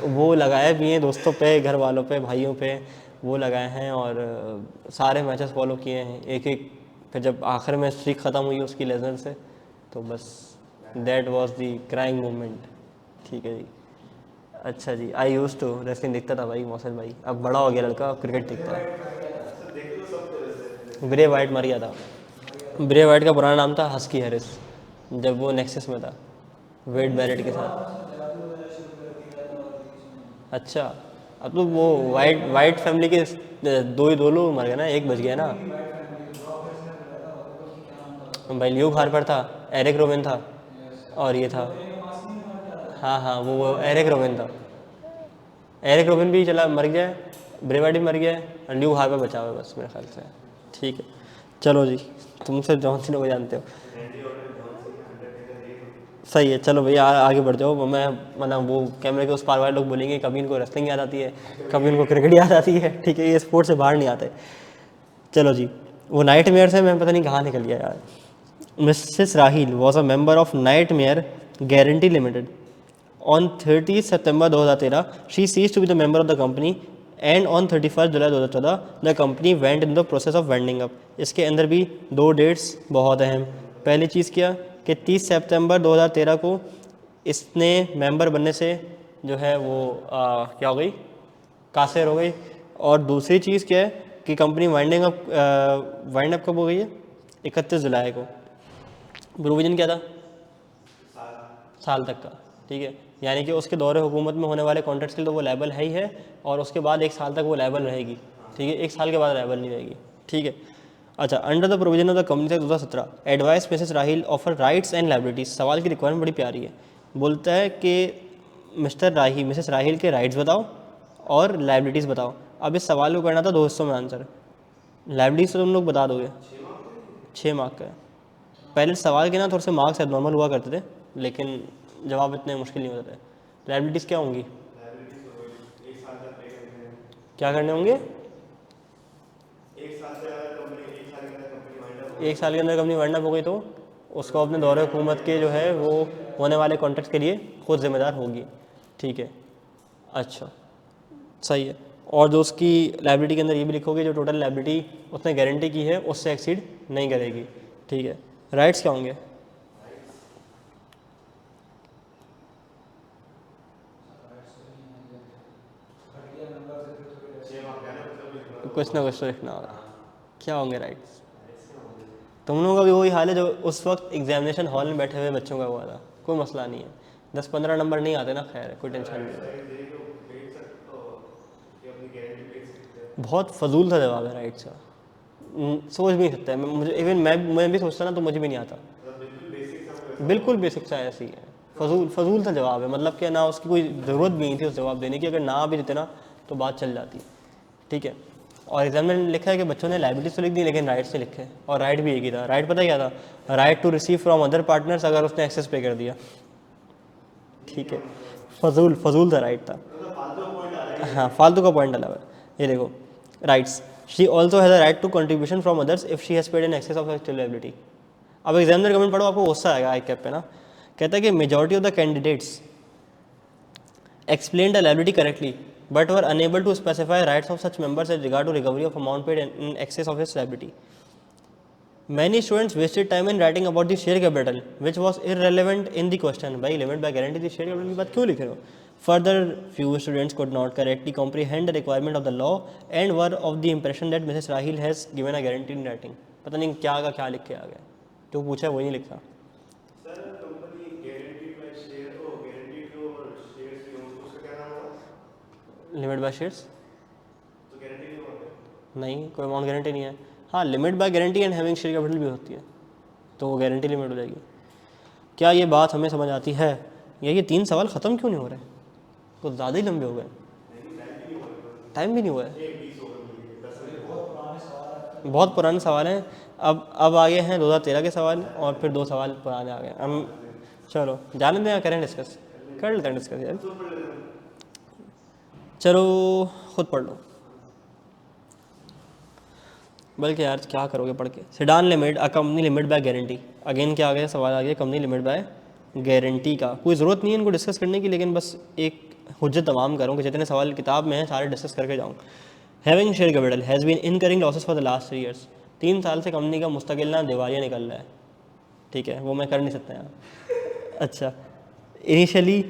S1: वो लगाए भी हैं दोस्तों पे, घर वालों पे, भाइयों पे वो लगाए हैं, और सारे मैचेस फॉलो किए हैं एक एक। फिर जब आखिर में स्ट्रिक ख़त्म हुई उसकी लेजर से, तो बस that was the crying moment, ठीक है जी। अच्छा जी, आई यूज्ड टू रेसलिंग देखता था भाई मौसम भाई, अब बड़ा हो गया लड़का, अब क्रिकेट देखता है। ब्रे वाइट मर गया था, ब्रे वाइट का पुराना नाम था हस्की हैरिस, जब वो नेक्सस में था वेड बैरेट के साथ। अच्छा, अब तो वो वाइट फैमिली के दो लोग मर गए ना, एक बच गया ना भाई। ल्यूक हार्पर था, एरिक रोबिन था, और ये था, हाँ हाँ वो एरिक रोबिन था। एरिक रोबिन भी चला मर गया है, ब्रे वाइट भी मर गया है, और ल्यूक हार्पर बचा हुआ है बस मेरे ख्याल से, ठीक है। चलो जी, तुमसे जॉन सीना को जानते हो, सही है। चलो भैया आगे बढ़ जाओ। मैं मतलब वो कैमरे के उस पार वाले लोग बोलेंगे कभी इनको रेसलिंग याद आती है, कभी इनको क्रिकेट याद आती है, ठीक है, ये स्पोर्ट्स से बाहर नहीं आते। चलो जी, वो नाइट मेयर से मैं पता नहीं कहाँ निकल गया यार। Mrs Raheel was a member of Night Mayor guarantee limited on 30 September 2013। She ceases to be the member of the company and on 31 July 2014 the company went in the process of winding up. इसके अंदर भी 2 dates बहुत अहम। पहली चीज़ क्या कि 30 September 2013 को इसने मेंबर बनने से जो है वो क्या हो गई, कासिर हो गई। और दूसरी चीज़ क्या है कि कंपनी वाइंड अप कब हो गई है, 31 जुलाई को। प्रोविजन क्या था, साल तक का, ठीक है, यानी कि उसके दौरे हुकूमत में होने वाले कॉन्ट्रैक्ट्स के लिए तो वो लायबल है ही है, और उसके बाद 1 साल तक वो लायबल रहेगी, ठीक है, 1 साल के बाद लायबल नहीं रहेगी, ठीक है। अच्छा, under the provision of the company act 2017 advice Mrs Raheel offer rights and liabilities. सवाल की रिक्वायरमेंट बड़ी प्यारी है, बोलता है कि मिसेस राहील के राइट्स बताओ और लाइबिलिटीज़ बताओ। अब इस सवाल को करना था 2 हिस्सों में आंसर। लाइबिलिटीज़ तो तुम लोग बता दोगे, 6 मार्क का है। पहले सवाल के ना थोड़े से मार्क्स नॉर्मल हुआ करते थे, लेकिन जवाब इतने मुश्किल नहीं होते थे। लाइबिलिटीज़ क्या होंगी,
S2: एक साल तक पे करते हैं,
S1: क्या करने होंगे?
S2: एक साल से अगर कंपनी एक साल के अंदर कंपनी वाइंड अप
S1: एक साल के अंदर कंपनी वाइंड अप हो गई तो उसको अपने दौरे हुकूमत के जो है वो होने वाले कॉन्ट्रैक्ट के लिए खुद जिम्मेदार होगी। ठीक है, अच्छा सही है। और जो उसकी लाइबिलिटी के अंदर ये भी लिखोगे जो टोटल लाइबिलिटी उसने गारंटी की है उससे एक्सीड नहीं करेगी। ठीक है, राइट्स क्या होंगे? कुछ ना कुछ तो लिखना होगा, क्या होंगे राइट्स? तुम लोगों का भी वही हाल है जो उस वक्त एग्जामिनेशन हॉल में बैठे हुए बच्चों का हुआ था। कोई मसला नहीं है, 10-15 नंबर नहीं आते ना, खैर है, कोई टेंशन नहीं है। बहुत फजूल सा जवाब है राइट्स का, सोच भी नहीं सकता है। मुझे इवन मैं भी सोचता ना तो मुझे भी नहीं आता। बिल्कुल बेसिक सा ऐसी है, फजूल सा जवाब है। मतलब कि ना उसकी कोई ज़रूरत भी नहीं थी उस जवाब देने की, अगर ना भी देते ना तो बात चल जाती। ठीक है, और एग्जाम में लिखा है कि बच्चों ने लाइबिलिटीज तो लिख दी लेकिन राइट से लिखे, और राइट भी एक ही था। राइट पता क्या था? Right to receive from other partners, अगर उसने एक्सेस पे कर दिया। ठीक है, फजूल था, राइट था। हाँ, फालतू का पॉइंट डाला हुआ है। ये देखो rights, she also has a right to contribution from others if she has paid in excess of actual liability. अब एग्जामिनर कमेंट पढ़ो, आपको गुस्सा आएगा आई कैप पे ना। कहता है कि majority of the candidates explained the liability correctly but were unable to specify rights of such members as regard to recovery of amount paid in excess of his liability. Many students wasted time in writing about the share capital which was irrelevant in the question. भाई limit by guarantee the share capital की बात क्यों लिख रहे हो? Further, few students could not correctly comprehend the requirement of the law and were of the impression that Mrs. Rahil has given a guarantee in writing. पता नहीं क्या का क्या लिख के आ गया, जो पूछा वही नहीं लिखा।
S2: Sir company guaranteed by share or guaranteed to shares की उसका क्या नाम होगा?
S1: लिमिट बाय शेयर्स
S2: तो गारंटी नहीं होगा,
S1: नहीं, कोई अमाउंट गारंटी नहीं है। हाँ, limit by guarantee and having share capital भी होती है, तो वो गारंटी लिमिट हो जाएगी। क्या ये बात हमें समझ आती है? या ये 3 सवाल ख़त्म क्यों नहीं हो रहे? कुछ ज़्यादा ही लंबे हो गए, टाइम भी नहीं हुआ है। बहुत पुराने सवाल हैं। अब आगे हैं 2013 के सवाल और फिर 2 सवाल पुराने आ गए। हम चलो जाने दें, करें डिस्कस, कर लेते हैं डिस्कस यार। चलो खुद पढ़ लो, बल्कि यार क्या करोगे पढ़ के। Sedan limit a company limit by guarantee, again क्या आ गया सवाल आ गया, कंपनी लिमिट बाय गारंटी का कोई ज़रूरत नहीं है इनको डिस्कस करने की, लेकिन बस एक हुज्जत तमाम करूँ कि जितने सवाल किताब में हैं सारे डिस्कस करके जाऊँ। Having share capital has been incurring losses for the last 3 years। 3 साल से कंपनी का मुस्तकिल ना दिवालिया निकल रहा है। ठीक है, वो मैं कर नहीं सकता यहाँ। अच्छा, इनिशियली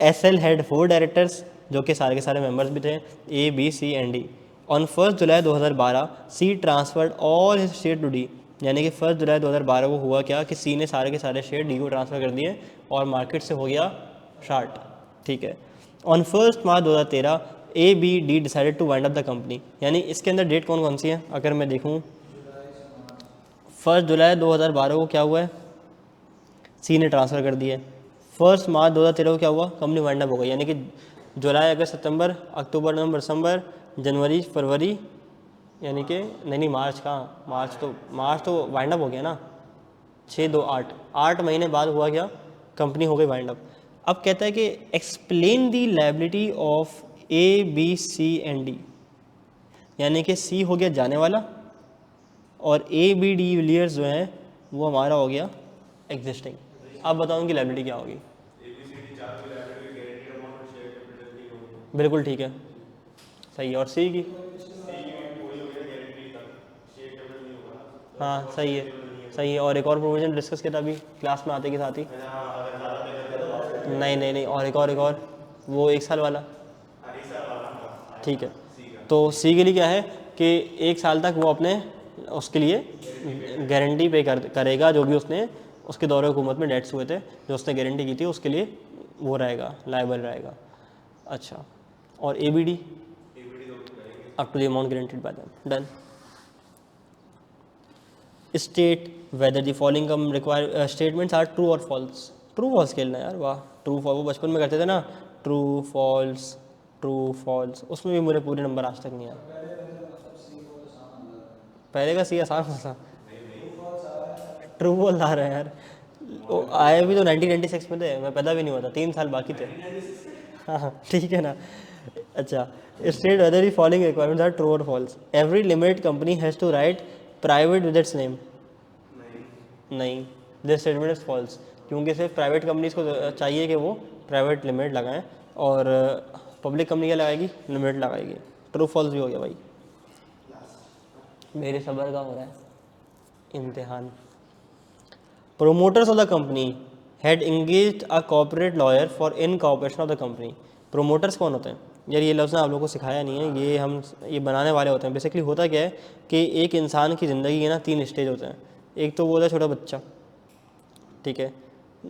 S1: SL हैड 4 डायरेक्टर्स जो कि सारे के सारे मेंबर्स भी थे, A, B, C and D। On 1 July 2012 C transferred all his share to D, यानी कि 1 जुलाई 2012 को हुआ क्या कि C ने सारे के सारे शेयर D को ट्रांसफ़र कर दिए और मार्केट से हो गया शार्ट। ठीक है, on 1 March 2013 A, B, D decided to wind up the company, यानी इसके अंदर डेट कौन कौन सी है अगर मैं देखूँ। 1 जुलाई 2012 को क्या हुआ है, C ने ट्रांसफ़र कर दिया। 1 मार्च 2013 को क्या हुआ, कंपनी वाइंड अप हो गई, यानी कि जुलाई, अगस्त, सितंबर, अक्टूबर, नवंबर, दिसंबर, जनवरी, फरवरी, यानी कि नहीं मार्च कहाँ, मार्च तो वाइंड अप हो गया ना। 6, 2, 8 महीने बाद हुआ क्या, कंपनी हो गई वाइंड अप। अब कहता है कि explain the liability of A, B, C and D, यानी कि C हो गया जाने वाला और A, B, D विलियर्स जो हैं वो हमारा हो गया एग्जिस्टिंग। अब बताओ उनकी लाइबिलिटी क्या होगी। बिल्कुल ठीक है, सही है। और C की, हाँ सही है, सही है। और एक और प्रोविजन डिस्कस किया था अभी क्लास में आते के साथ ही। नहीं, और एक और वो 1 साल वाला। ठीक है, तो C के लिए क्या है कि 1 साल तक वो अपने उसके लिए गारंटी पे करेगा जो भी उसने उसके दौरे हुकूमत में डेट्स हुए थे, जो उसने गारंटी की थी उसके लिए वो रहेगा, लायबल रहेगा। अच्छा, और ABD up to the amount guaranteed by them, done. State whether the following come require statements are true और फॉल्स। ट्रू फॉल्स खेलना यार, वाह। ट्रू फॉल्स वो बचपन में करते थे ना, ट्रू फॉल्स ट्रू फॉल्स, उसमें भी मेरे पूरे नंबर आज तक नहीं आए। पहले का सी आसान था, ट्रू फॉल्स आ रहे हैं यार। वो आए भी तो 1996 में थे, मैं पैदा भी नहीं हुआ था, 3 साल बाकी थे। हाँ ठीक है ना। अच्छा, state whether the following requirements are true और false. Every limited company has to write private with its name. नहीं, दिस स्टेटमेंट इज फॉल्स, क्योंकि सिर्फ प्राइवेट कंपनीज को चाहिए कि वो प्राइवेट लिमिट लगाएं, और पब्लिक कंपनी क्या लगाएगी, लिमिट लगाएगी। ट्रू फॉल्स भी हो गया भाई। मेरे सबर का हो रहा है इम्तिहान। Promoters of the company had engaged a corporate lawyer for incorporation of the company. Promoters कौन होते हैं यार, ये लफ्ज़ ना आप लोगों को सिखाया नहीं है, ये बनाने वाले होते हैं। बेसिकली होता क्या है कि एक इंसान की ज़िंदगी के ना 3 स्टेज होते हैं। एक तो वो होता है छोटा बच्चा, ठीक है,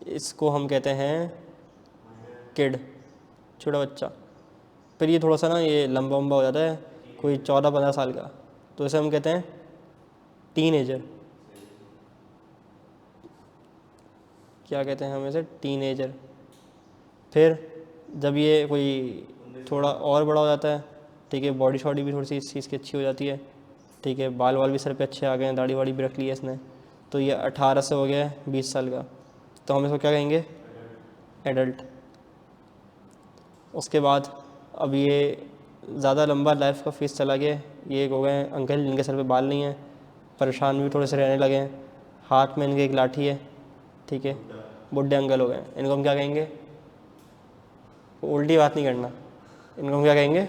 S1: इसको हम कहते हैं किड, छोटा बच्चा। फिर ये थोड़ा सा ना ये लंबा लंबा हो जाता है, कोई 14-15 साल का, तो इसे हम कहते हैं टीनेजर। क्या कहते हैं हम इसे, टीनेजर। फिर जब ये कोई थोड़ा और बड़ा हो जाता है, ठीक है, बॉडी शॉडी भी थोड़ी सी इस चीज़ की अच्छी हो जाती है, ठीक है, बाल वाल भी सर पे अच्छे आ गए हैं, दाढ़ी वाड़ी भी रख ली है इसने, तो ये 18 से हो गया है 20 साल का, तो हम इसको क्या कहेंगे, एडल्ट। उसके बाद अब ये ज़्यादा लंबा लाइफ का फेस चला गया, ये एक हो गए अंकल जिनके सर पे बाल नहीं है, परेशान भी थोड़े से रहने लगे हैं, हाथ में इनके एक लाठी है, ठीक है, बुढ़े अंकल हो गए, इनको हम क्या कहेंगे, उल्टी बात नहीं करना, इनको हम क्या कहेंगे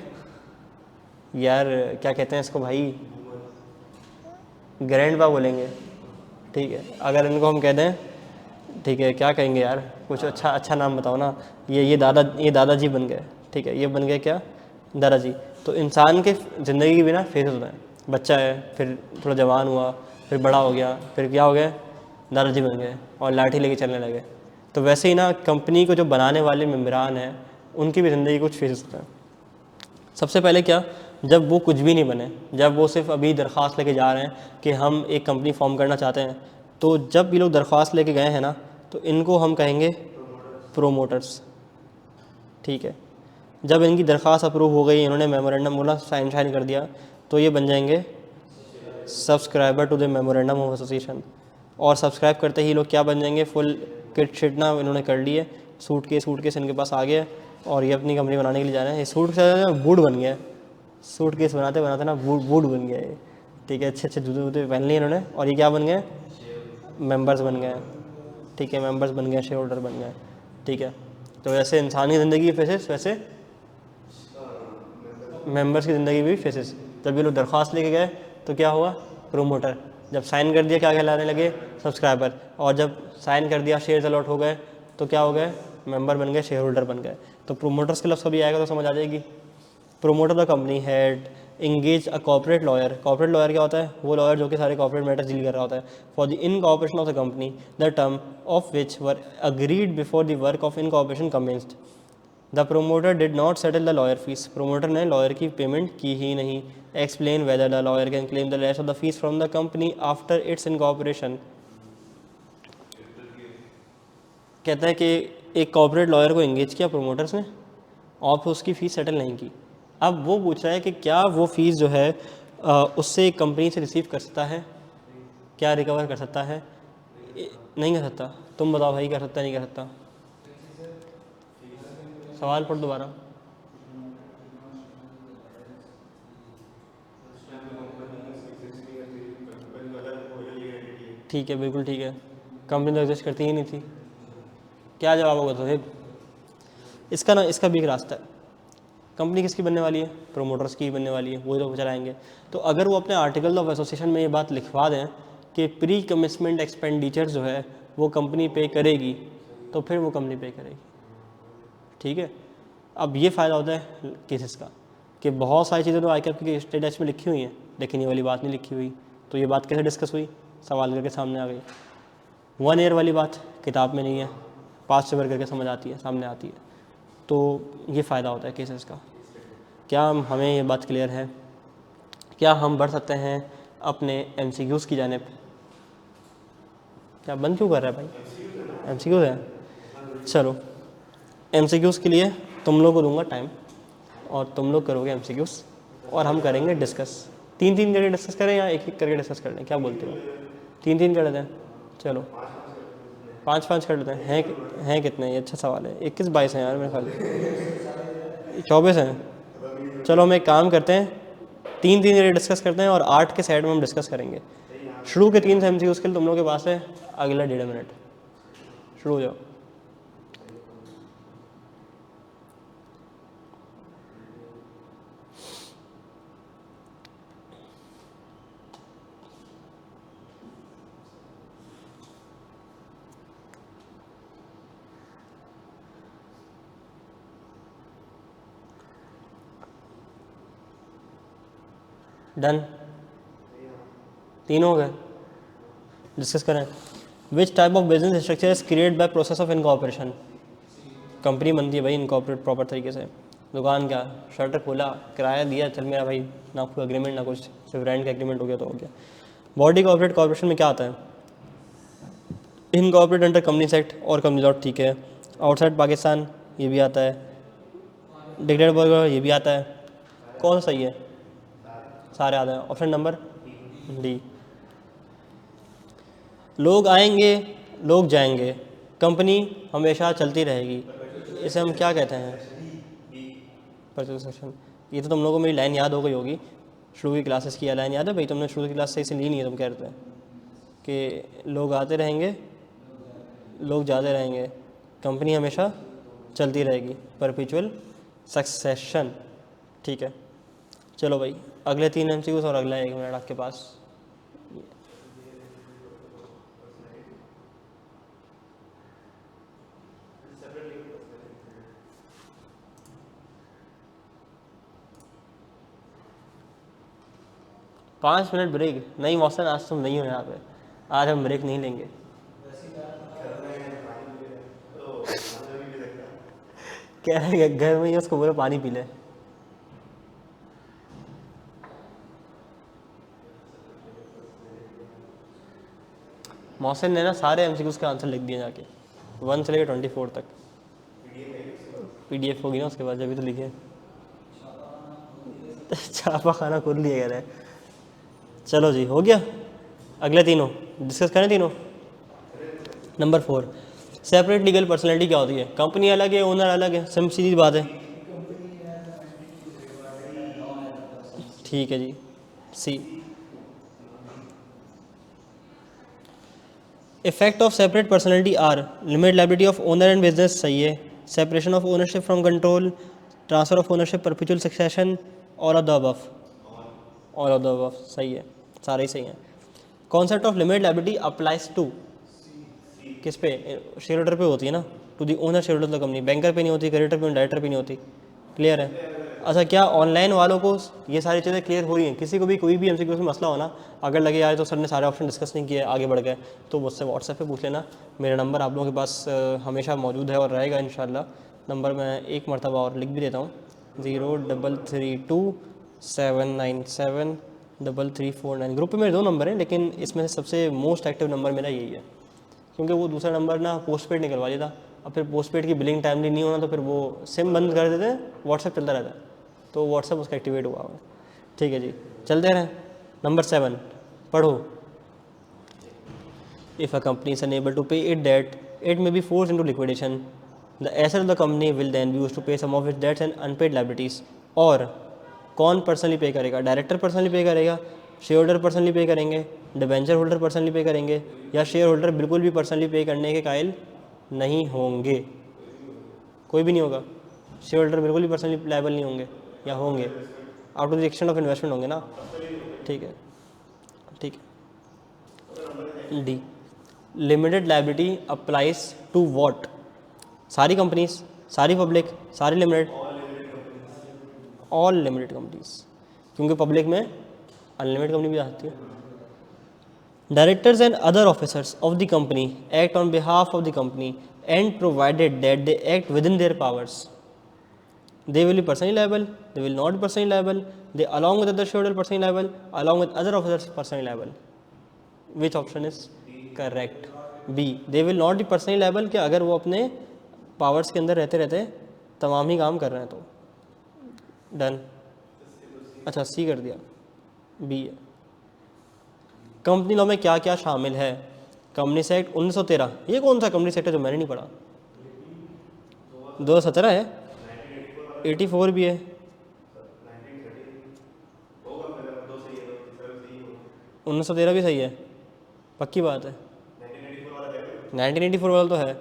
S1: यार, क्या कहते हैं इसको भाई, ग्रैंडपा बोलेंगे, ठीक है। अगर इनको हम कह दें, ठीक है, क्या कहेंगे यार, कुछ अच्छा नाम बताओ ना, ये दादाजी बन गए, ठीक है, ये बन गए क्या, दादाजी। तो इंसान के ज़िंदगी के बिना फेजेस होते हैं, बच्चा है, फिर थोड़ा जवान हुआ, फिर बड़ा हो गया, फिर क्या हो गया, दादाजी बन गए और लाठी लेके चलने लगे। तो वैसे ही ना कंपनी को जो बनाने वाले मेम्बरान हैं उनकी भी ज़िंदगी कुछ फेजेस होते हैं। सबसे पहले क्या, जब वो कुछ भी नहीं बने, जब वो सिर्फ अभी दरख्वास्त लेके जा रहे हैं कि हम एक कंपनी फॉर्म करना चाहते हैं, तो जब ये लोग दरख्वास्त लेके गए हैं ना, तो इनको हम कहेंगे प्रोमोटर्स, ठीक है। जब इनकी दरख्वास्त अप्रूव हो गई, इन्होंने मेमोरेंडम बोला, साइन कर दिया, तो ये बन जाएंगे subscriber to the memorandum of association. और सब्सक्राइब करते ही लोग क्या बन जाएंगे, फुल किट शिट ना इन्होंने कर लिए, सूट केस इनके पास आ गया, और ये अपनी कंपनी बनाने के लिए जा रहे हैं। ये सूट से बूट बन गया, सूट केस बनाते बनाते ना बूट बन गया ये, ठीक है, अच्छे जूते वूते पहन लिए इन्होंने, और ये क्या बन गए, मेंबर्स बन गए, ठीक है, मेंबर्स बन गए, शेयर होल्डर बन गए, ठीक है। तो वैसे इंसानी ज़िंदगी की फेसेस, वैसे मेंबर्स की ज़िंदगी भी फेसेस। जब ये लोग दरख्वास्त लेके गए तो क्या हुआ, प्रोमोटर। जब साइन कर दिया क्या कहलाने लगे, सब्सक्राइबर। और जब साइन कर दिया, शेयर्स अलॉट हो गए, तो क्या हो गए, मेंबर बन गए, शेयर होल्डर बन गए। तो प्रोमोटर्स के लफ्ज़ कभी आएगा तो समझ आ जाएगी। Promoter the company had engage a corporate lawyer. Corporate lawyer क्या होता है, वो लॉयर जो कि सारे कॉर्पोरेट मैटर्स डील कर रहा होता है। For the incorporation of the company the term of which were agreed before the work of incorporation commenced. The promoter did not settle the lawyer fees. Promoter ने lawyer की payment की ही नहीं। Explain whether the lawyer can claim the rest of the fees from the company after it's incorporation. कहता है कि एक corporate lawyer को engage किया प्रोमोटर्स ने, और फिर उसकी फ़ीस सेटल नहीं की। अब वो पूछ रहा है कि क्या वो फ़ीस जो है उससे कंपनी से रिसीव कर सकता है, क्या रिकवर कर सकता है, नहीं कर सकता। तुम बताओ भाई, कर सकता नहीं कर सकता, सवाल पढ़ दोबारा। ठीक है, बिल्कुल ठीक है, कंपनी तो एग्जिस्ट करती ही नहीं थी। क्या जवाब होगा तो इसका भी एक रास्ता है। कंपनी किसकी बनने वाली है, प्रोमोटर्स की बनने वाली है, वही लोग चलाएंगे। तो अगर वो अपने आर्टिकल ऑफ एसोसिएशन में ये बात लिखवा दें कि प्री कमिटमेंट एक्सपेंडिचर जो है वो कंपनी पे करेगी, तो फिर वो कंपनी पे करेगी, ठीक है। अब ये फ़ायदा होता है केसेस का कि बहुत सारी चीज़ें तो आईकैप की स्टेट एक्ट में लिखी हुई हैं, लेकिन ये वाली बात नहीं लिखी हुई। तो ये बात कैसे डिस्कस हुई, सवाल करके सामने आ गई। 1 ईयर वाली बात किताब में नहीं है, पास पेपर करके समझ आती है, सामने आती है। तो ये फ़ायदा होता है केसेस का। क्या हमें ये बात क्लियर है, क्या हम बढ़ सकते हैं अपने MCQs की जानिब। क्या बंद क्यों कर रहा है भाई, MCQs है, चलो MCQs के लिए तुम लोगों को दूंगा टाइम, और तुम लोग करोगे MCQs और हम करेंगे डिस्कस। 3-3 करके डिस्कस करें या एक करके डिस्कस कर लें, क्या बोलते हो? 3-3 कर लेते हैं, चलो 5-5 कर लेते हैं। हैं कितने? ये अच्छा सवाल है। 21-22 हैं यार मेरे ख्याल, 24 हैं। चलो हम एक काम करते हैं, 3-3 करके डिस्कस करते हैं और 8 के साइड में हम डिस्कस करेंगे। शुरू के 3 MCQs के लिए तुम लोग के पास है अगला 1.5 मिनट, शुरू हो जाओ। डन, 3 हो गए। डिस्कस करें। Which type of business structure is create by process of incorporation? Company बनती है भाई इनकॉर्पोरेट प्रॉपर तरीके से। दुकान क्या, शटर खोला, किराया दिया, चल मेरा भाई, ना कोई अग्रीमेंट ना कुछ, सिर्फ रेंट का एग्रीमेंट हो गया तो हो गया। बॉडी कॉर्पोरेट कॉर्पोरेशन में क्या आता है? इनकॉर्पोरेट अंडर कंपनीज एक्ट और कंपनी लॉ, ठीक है। आउटसाइड पाकिस्तान ये भी आता है। डिक्लेयर्ड बर्गर ये भी आता है। कौन सा सही है? सारे आते हैं। Option number D. लोग आएंगे लोग जाएंगे, कंपनी हमेशा चलती रहेगी, इसे हम क्या कहते हैं? Purchase section. ये तो तुम लोगों को मेरी लाइन याद हो गई होगी, शुरू की क्लासेस की लाइन याद है भाई? तुमने शुरू की क्लास से इसे ली नहीं है, तुम कह रहे थे कि लोग आते रहेंगे लोग जाते रहेंगे, कंपनी हमेशा चलती रहेगी, परपेचुअल सक्सेशन, ठीक है। चलो भाई अगले 3 MCQs और अगला 1 मिनट आपके पास। पाँच मिनट ब्रेक नहीं मौसम, आज तुम नहीं हो यहाँ पे, आज हम ब्रेक नहीं लेंगे। कह रहे हैं घर में ही उसको बोलो पानी पी ले। मौसम ने ना सारे MCQs के आंसर लिख दिए जाके, 1 से लेकर 24 तक। PDF होगी ना उसके बाद, जब भी तो लिखे। छापा खाना खुद लिए कह रहे हैं। चलो जी हो गया, अगले तीनों डिस्कस करें तीनों। नंबर 4, सेपरेट लीगल पर्सनैलिटी क्या होती है? कंपनी अलग है, ओनर अलग है, सिम सीधी बात है। ठीक है जी, C. Effect of separate personality or limit liability of owner and business, सही है। Separation of ownership from control, transfer of ownership, perpetual succession, all of the above. All of the above सही है, सारे ही सही हैं। Concept of limit liability applies to किस पे? शेयर होल्डर पे होती है ना, to the owner shareholder of the company. Banker पे नहीं होती, क्रेडिटर पे, डायरेक्टर पे नहीं होती। क्लियर है? अच्छा, क्या ऑनलाइन वालों को ये सारी चीज़ें क्लियर हो रही हैं? किसी को भी कोई भी MCQ में मसला हो ना, अगर लगे यार तो सर ने सारे ऑप्शन डिस्कस नहीं किए, आगे बढ़ गए, तो मुझसे व्हाट्सएप पे पूछ लेना। मेरा नंबर आप लोगों के पास हमेशा मौजूद है और रहेगा इंशाल्लाह। नंबर मैं एक मरतबा और लिख भी देता हूँ, 0332797349। ग्रुप पे मेरे 2 नंबर हैं, लेकिन इसमें से सबसे मोस्ट एक्टिव नंबर मेरा यही है, क्योंकि वो दूसरा नंबर ना पोस्ट पेड निकलवा दिया था। अब फिर पोस्ट पेड की बिलिंग टाइमली नहीं होना, तो फिर वो सिम बंद कर देते हैं, व्हाट्सएप चलता रहता है, तो व्हाट्सएप उसका एक्टिवेट हुआ हुआ है। ठीक है जी, चलते रहें। नंबर 7 पढ़ो। If a company is unable to pay it debt, it may be force into liquidation. The asset of the company will then be used to pay some of its debts and unpaid liabilities. और कौन personally पे करेगा? Director personally पे करेगा, share holder personally पे करेंगे, debenture holder personally पे करेंगे, या शेयर होल्डर बिल्कुल भी पर्सनली पे करने के कायल नहीं होंगे? कोई भी नहीं होगा। शेयर होल्डर बिल्कुल भी पर्सनली लायबल नहीं होंगे, या होंगे? Out of the extent of investment होंगे ना। ठीक है, ठीक है। D, limited liability applies to what? सारी कंपनीज, सारी पब्लिक, सारी लिमिटेड? ऑल लिमिटेड कंपनीज, क्योंकि पब्लिक में अनलिमिटेड कंपनी भी आ सकती है। Directors and other officers of the company act on behalf of the company and provided that they act within their powers, they will be personally liable, they will not be personally liable, they along with other shareholder personally liable, along with other officers personally liable. Which option is correct? B, they will not be personally liable, कि अगर वो अपने powers के अंदर रहते रहते तमाम ही काम कर रहे हैं तो। डन। अच्छा सी कर दिया, बी है। कंपनी लॉ में क्या क्या शामिल है? कंपनीज एक्ट 1913, ये कौन सा कंपनी एक्ट है जो मैंने नहीं पढ़ा? 2017 है, 84 भी है। 1913 भी सही है, पक्की बात है। 1984 वाला तो है,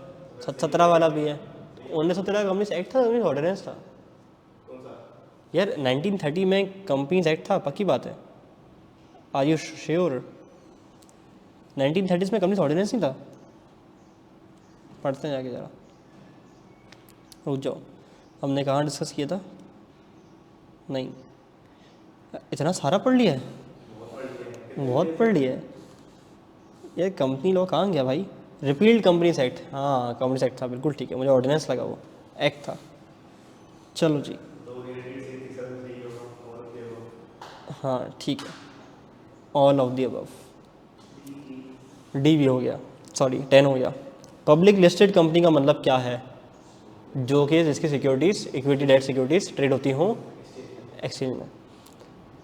S1: 17 वाला भी है। 1913 कंपनीज एक्ट था, कंपनीज ऑर्डिनेंस था यार। 1930 में कंपनीज एक्ट था, पक्की बात है। Are you sure? 1930 में कंपनीज ऑर्डिनेंस नहीं था? पढ़ते हैं जाके ज़रा, रुक जाओ। हमने कहाँ डिस्कस किया था? नहीं, इतना सारा पढ़ लिया है, बहुत पढ़ लिया है यार। कंपनी लॉ कहाँ गया भाई? रिपील्ड कंपनीज एक्ट, हाँ कंपनीज एक्ट था, बिल्कुल ठीक है, मुझे ऑर्डिनेंस लगा, वो एक्ट था। चलो जी, हाँ ठीक है, all of the above. D भी हो गया, सॉरी 10 हो गया। पब्लिक लिस्टेड कंपनी का मतलब क्या है? जो कि जिसकी securities equity debt securities trade होती हों एक्सचेंज में।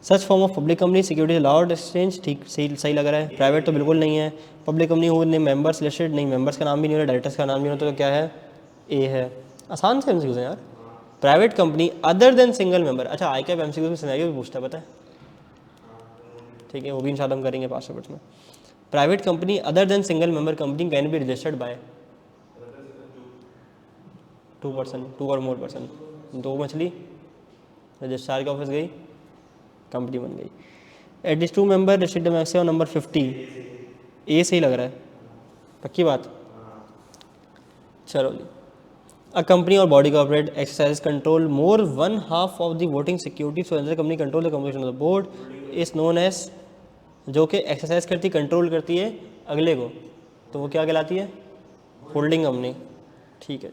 S1: Such form of public company security allowed exchange, ठीक सही लग रहा है। प्राइवेट तो बिल्कुल नहीं है। पब्लिक कंपनी हो ने मेंबर्स लिस्टेड, नहीं मेंबर्स का नाम भी नहीं हो रहा, डायरेक्टर्स का नाम नहीं होता, तो क्या है? ए है। आसान से एमसीक्यूज हैं यार। Private company other then single member, अच्छा आई कैप एमसीक्यूज में सिनेरियो भी पूछता है, पता है? ठीक है, वो भी इंशाल्लाह हम करेंगे 5 मिनट में। Private company other then single member company can be registered bye 2 or more person. 2 मछली रजिस्ट्रार के ऑफिस गई, कंपनी बन गई। At least 2 member registered maximum number 50। A सही लग रहा है, पक्की बात। चलो जी। A company or body corporate exercise control more 1/2 of the voting security, so another company control the composition of the board is known as, जो कि एक्सरसाइज करती कंट्रोल करती है अगले को, तो वो क्या कहलाती है? Holding company. ठीक है।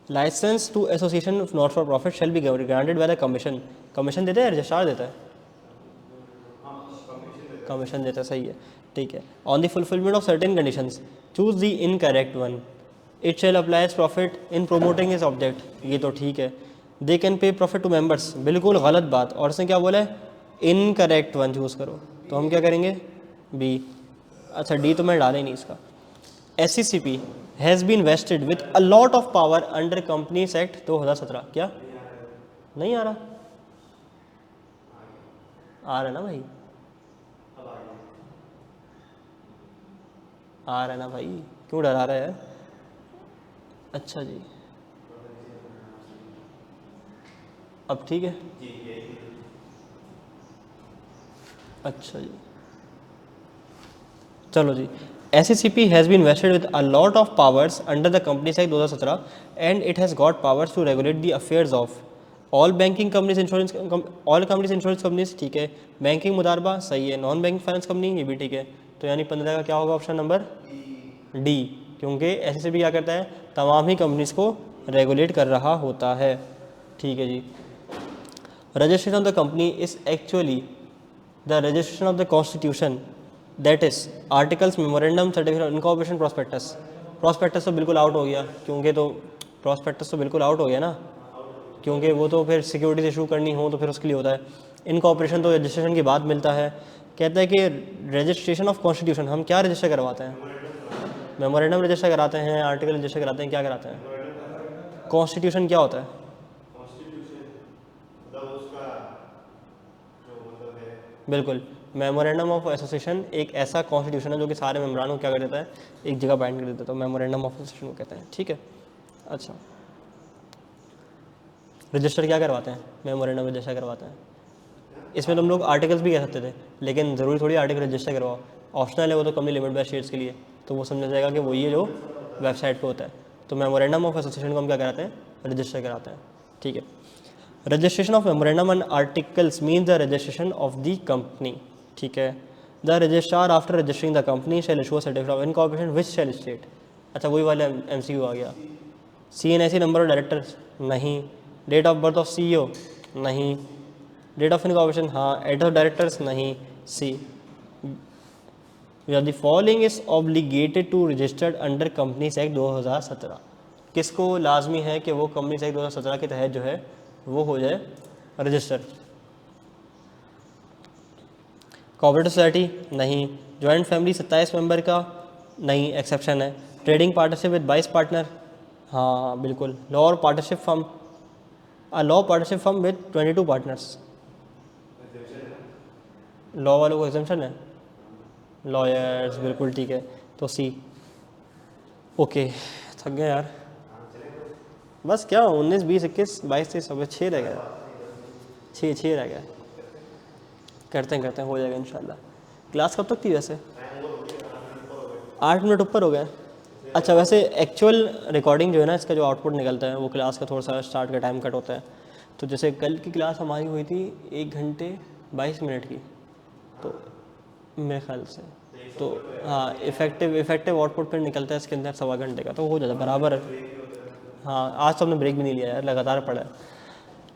S1: Licence to association not for profit shall be granted by the commission. Commission देता है, रजिस्ट्रार देता है? कमीशन देता है, सही है, ठीक है। On the fulfilment of certain conditions choose the incorrect one. It shall applies profit in promoting his object, ये तो ठीक है। They can pay profit to members, बिल्कुल गलत बात। और उसने क्या बोला है? इनकरेक्ट वन चूज़ करो, तो हम क्या करेंगे? बी। अच्छा डी तो मैं डाला ही नहीं इसका। SCCP has been vested with a lot of power under companies act 2017। क्या नहीं आ रहा? आ रहा है ना भाई, आ रहा है ना भाई, क्यों डरा रहा है? अच्छा जी, अब ठीक है। अच्छा जी, चलो जी। SCCP has been vested with a lot of powers under the companies act 2017 and it has got powers to regulate the affairs of all banking companies insurance, all companies insurance companies, ठीक है। Banking मुदारबा सही है। Non banking finance company, ये भी ठीक है। तो यानी 15 का क्या होगा? ऑप्शन नंबर डी, क्योंकि SCCP क्या करता है? तमाम ही कंपनीज को रेगुलेट कर रहा होता है। ठीक है जी। Registration of the company is actually the registration of the constitution, that is articles, memorandum, certificate of incorporation, prospectus. Prospectus तो बिल्कुल आउट हो गया, क्योंकि तो प्रॉस्पेक्टस तो बिल्कुल आउट हो गया ना, क्योंकि वो तो फिर सिक्योरिटीज इशू करनी हो तो फिर उसके लिए होता है। इनकॉर्पोरेशन तो रजिस्ट्रेशन के बाद मिलता है। कहता है कि रजिस्ट्रेशन ऑफ कॉन्स्टिट्यूशन हम क्या रजिस्टर करवाते हैं? मेमोरेंडम रजिस्टर कराते हैं, आर्टिकल रजिस्टर कराते हैं, क्या कराते हैं? कॉन्स्टिट्यूशन क्या होता है? बिल्कुल, मेमोरेंडम ऑफ एसोसिएशन एक ऐसा कॉन्स्टिट्यूशन है जो कि सारे मेम्बरान को क्या कर देता है? एक जगह बाइंड कर देता है, तो मेमोरेंडम ऑफ एसोसिएशन को कहते हैं। ठीक है। अच्छा, रजिस्टर क्या करवाते हैं? मेमोरेंडम रजिस्टर करवाते हैं। इसमें तुम लोग आर्टिकल्स भी कह सकते थे, लेकिन ज़रूरी थोड़ी आर्टिकल रजिस्टर करवाओ, ऑप्शनल है वो तो, कंपनी लिमिट बाय शेयर्स के लिए, तो वो समझा जाएगा कि वही है जो वेबसाइट पे होता है। तो मेमोरेंडम ऑफ एसोसिएशन को हम क्या कराते हैं? रजिस्टर कराते हैं। ठीक है। Registration of memorandum and articles means the registration of the company. ठीक है। The registrar after registering the company shall issue certificate of incorporation which shall state. अच्छा वही वाला MCQ आ गया। CNIC नंबर ऑफ डायरेक्टर्स नहीं। Date of birth of CEO नहीं। Date of incorporation हाँ। एड ऑफ डायरेक्टर्स नहीं। C. The following is obligated to registered under companies act 2017। किसको लाजमी है कि वो कंपनीज एक्ट 2017 के तहत जो है वो हो जाए, रजिस्टर। कोऑपरेटिव सोसाइटी नहीं। जॉइंट फैमिली 27 मेंबर का नहीं, एक्सेप्शन है। ट्रेडिंग पार्टनरशिप विद 22 पार्टनर, हाँ बिल्कुल। लॉ और partnership firm, law partnership firm with 22 partners, law वालों को एग्जाम्पशन है। लॉयर्स, बिल्कुल ठीक है। तो सी। ओके, थक गए यार। बस क्या 19, 20, 21, 22, 23, अब 6 रह गए। 6 रह गए। करते हैं हो जाएगा इंशाल्लाह। क्लास कब तक थी वैसे? 8 मिनट ऊपर हो गए। अच्छा, वैसे एक्चुअल रिकॉर्डिंग जो है ना, इसका जो आउटपुट निकलता है वो क्लास का थोड़ा सा स्टार्ट का टाइम कट होता है। तो जैसे कल की क्लास हमारी हुई थी 1 घंटे 22 मिनट की, तो मेरे ख्याल से तो हाँ, इफेक्टिव आउटपुट फिर निकलता है इसके अंदर 1.25 घंटे का, तो हो जाता है बराबर है। हाँ, आज तो हमने ब्रेक भी नहीं लिया यार, लगातार पढ़ा है।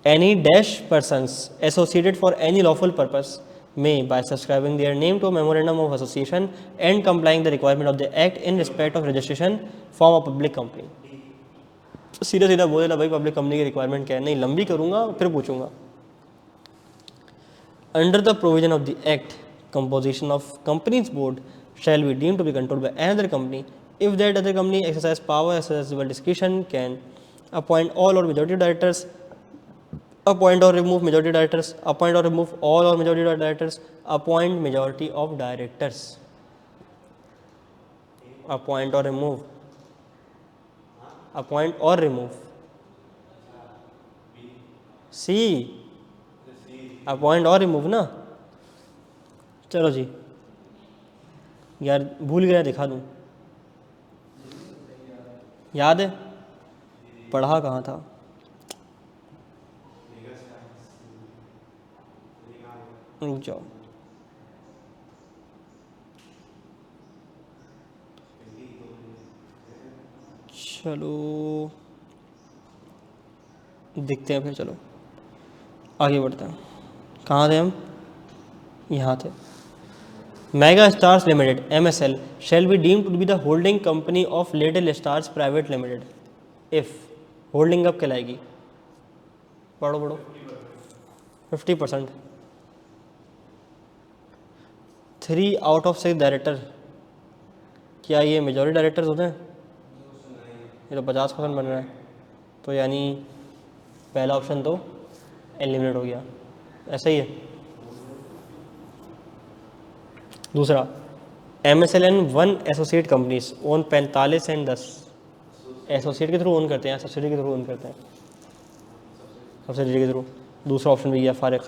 S1: Any dash persons associated for any lawful purpose may, by subscribing their name to a memorandum of association and complying the requirement of the act in respect of registration, form a public company. सीधा सीधा बोलेला भाई public company की requirement क्या है, नहीं लंबी करूँगा फिर पूछूंगा। Under the provision of the act, composition of company's board shall be deemed to be controlled by another company if that other company exercise power, exercisable discretion, can appoint all or majority directors, appoint or remove majority directors, appoint or remove all or majority directors, appoint majority of directors, appoint or remove, appoint or remove, C, appoint और remove ना। चलो जी, यार भूल गया, दिखा दूँ, याद है पढ़ा कहाँ था? रुक जाओ, चलो दिखते हैं फिर, चलो आगे बढ़ते हैं। कहाँ थे हम? यहाँ थे। Mega stars limited MSL shall be deemed to be the holding company of Little Stars Private Limited if holding कब कहलाएगी? पढ़ो 50%। 3 आउट ऑफ 6 डायरेक्टर, क्या ये मेजॉरिटी डायरेक्टर्स होते हैं? ये तो 50% बन रहा है, तो यानी पहला ऑप्शन तो एलिमिनेट हो गया, ऐसा ही है। दूसरा, MSLN 1 associate companies own 45 and 10, associate के थ्रू ओन करते हैं, सब्सिडी के थ्रू ओन करते हैं, सब्सिडी के थ्रू। दूसरा ऑप्शन भी गया फारिग।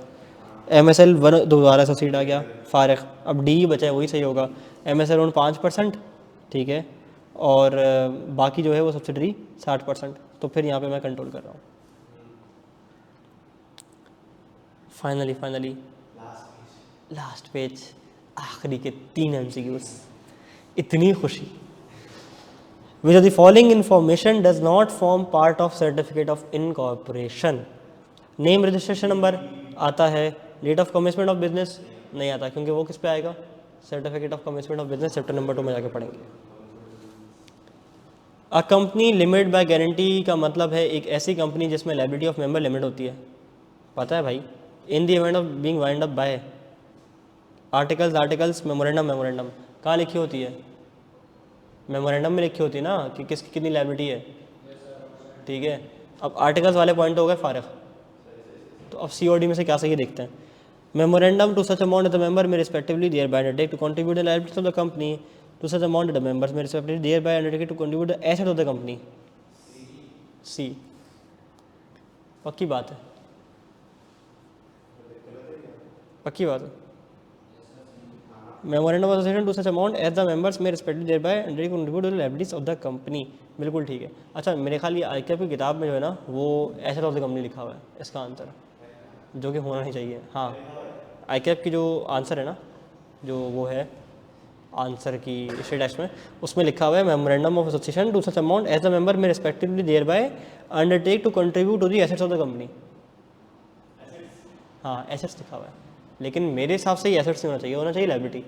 S1: MSL 1 दोबारा एसोसिएट आ गया, फारिग। अब डी बचा है, वही सही होगा। MSL ओन 5%, ठीक है, और बाकी जो है वो सब्सिडरी 60%, तो फिर यहाँ पे मैं कंट्रोल कर रहा हूँ। फाइनली लास्ट पेज, आखिरी के 3 MCQs। इतनी खुशी। Which of the following information does not form part of certificate of incorporation? Name registration number आता है, date of commencement of business नहीं आता, क्योंकि वो किस पे आएगा? Certificate of commencement of business chapter number 2 में जाके पढ़ेंगे। A company limited by guarantee का मतलब है एक ऐसी कंपनी जिसमें लायबिलिटी ऑफ मेंबर लिमिट होती है, पता है भाई? In the event of being wind up by articles memorandum कहाँ लिखी होती है? मेमोरेंडम में लिखी होती है ना कि किसकी कितनी लायबिलिटी है, ठीक है। अब आर्टिकल्स वाले पॉइंट हो गए फारिग, तो अब COD में से क्या सही देखते हैं। Memorandum to such amount the member may respectively thereby undertake to contribute the liabilities of the company to such amount the members may respectively thereby undertake to contribute the assets of the company, C। पक्की बात है, पक्की बात है। Memorandum of association to such amount as the members may respectively thereby undertake to contribute the liabilities of the company, बिल्कुल ठीक है। अच्छा, मेरे ख्याल ये ICAP की किताब में जो है ना वो एसेट ऑफ द कंपनी लिखा हुआ है इसका आंसर, जो कि होना नहीं चाहिए। हाँ, ICAP की जो आंसर है ना, जो वो है आंसर की स्टेट टेक्स्ट में, उसमें लिखा हुआ है memorandum of association to such amount as the member may respectively thereby undertake to contribute to the assets of the company. हाँ, एसेट्स लिखा हुआ है, लेकिन मेरे हिसाब से ही एसेट्स नहीं होना चाहिए, होना चाहिए लायबिलिटी,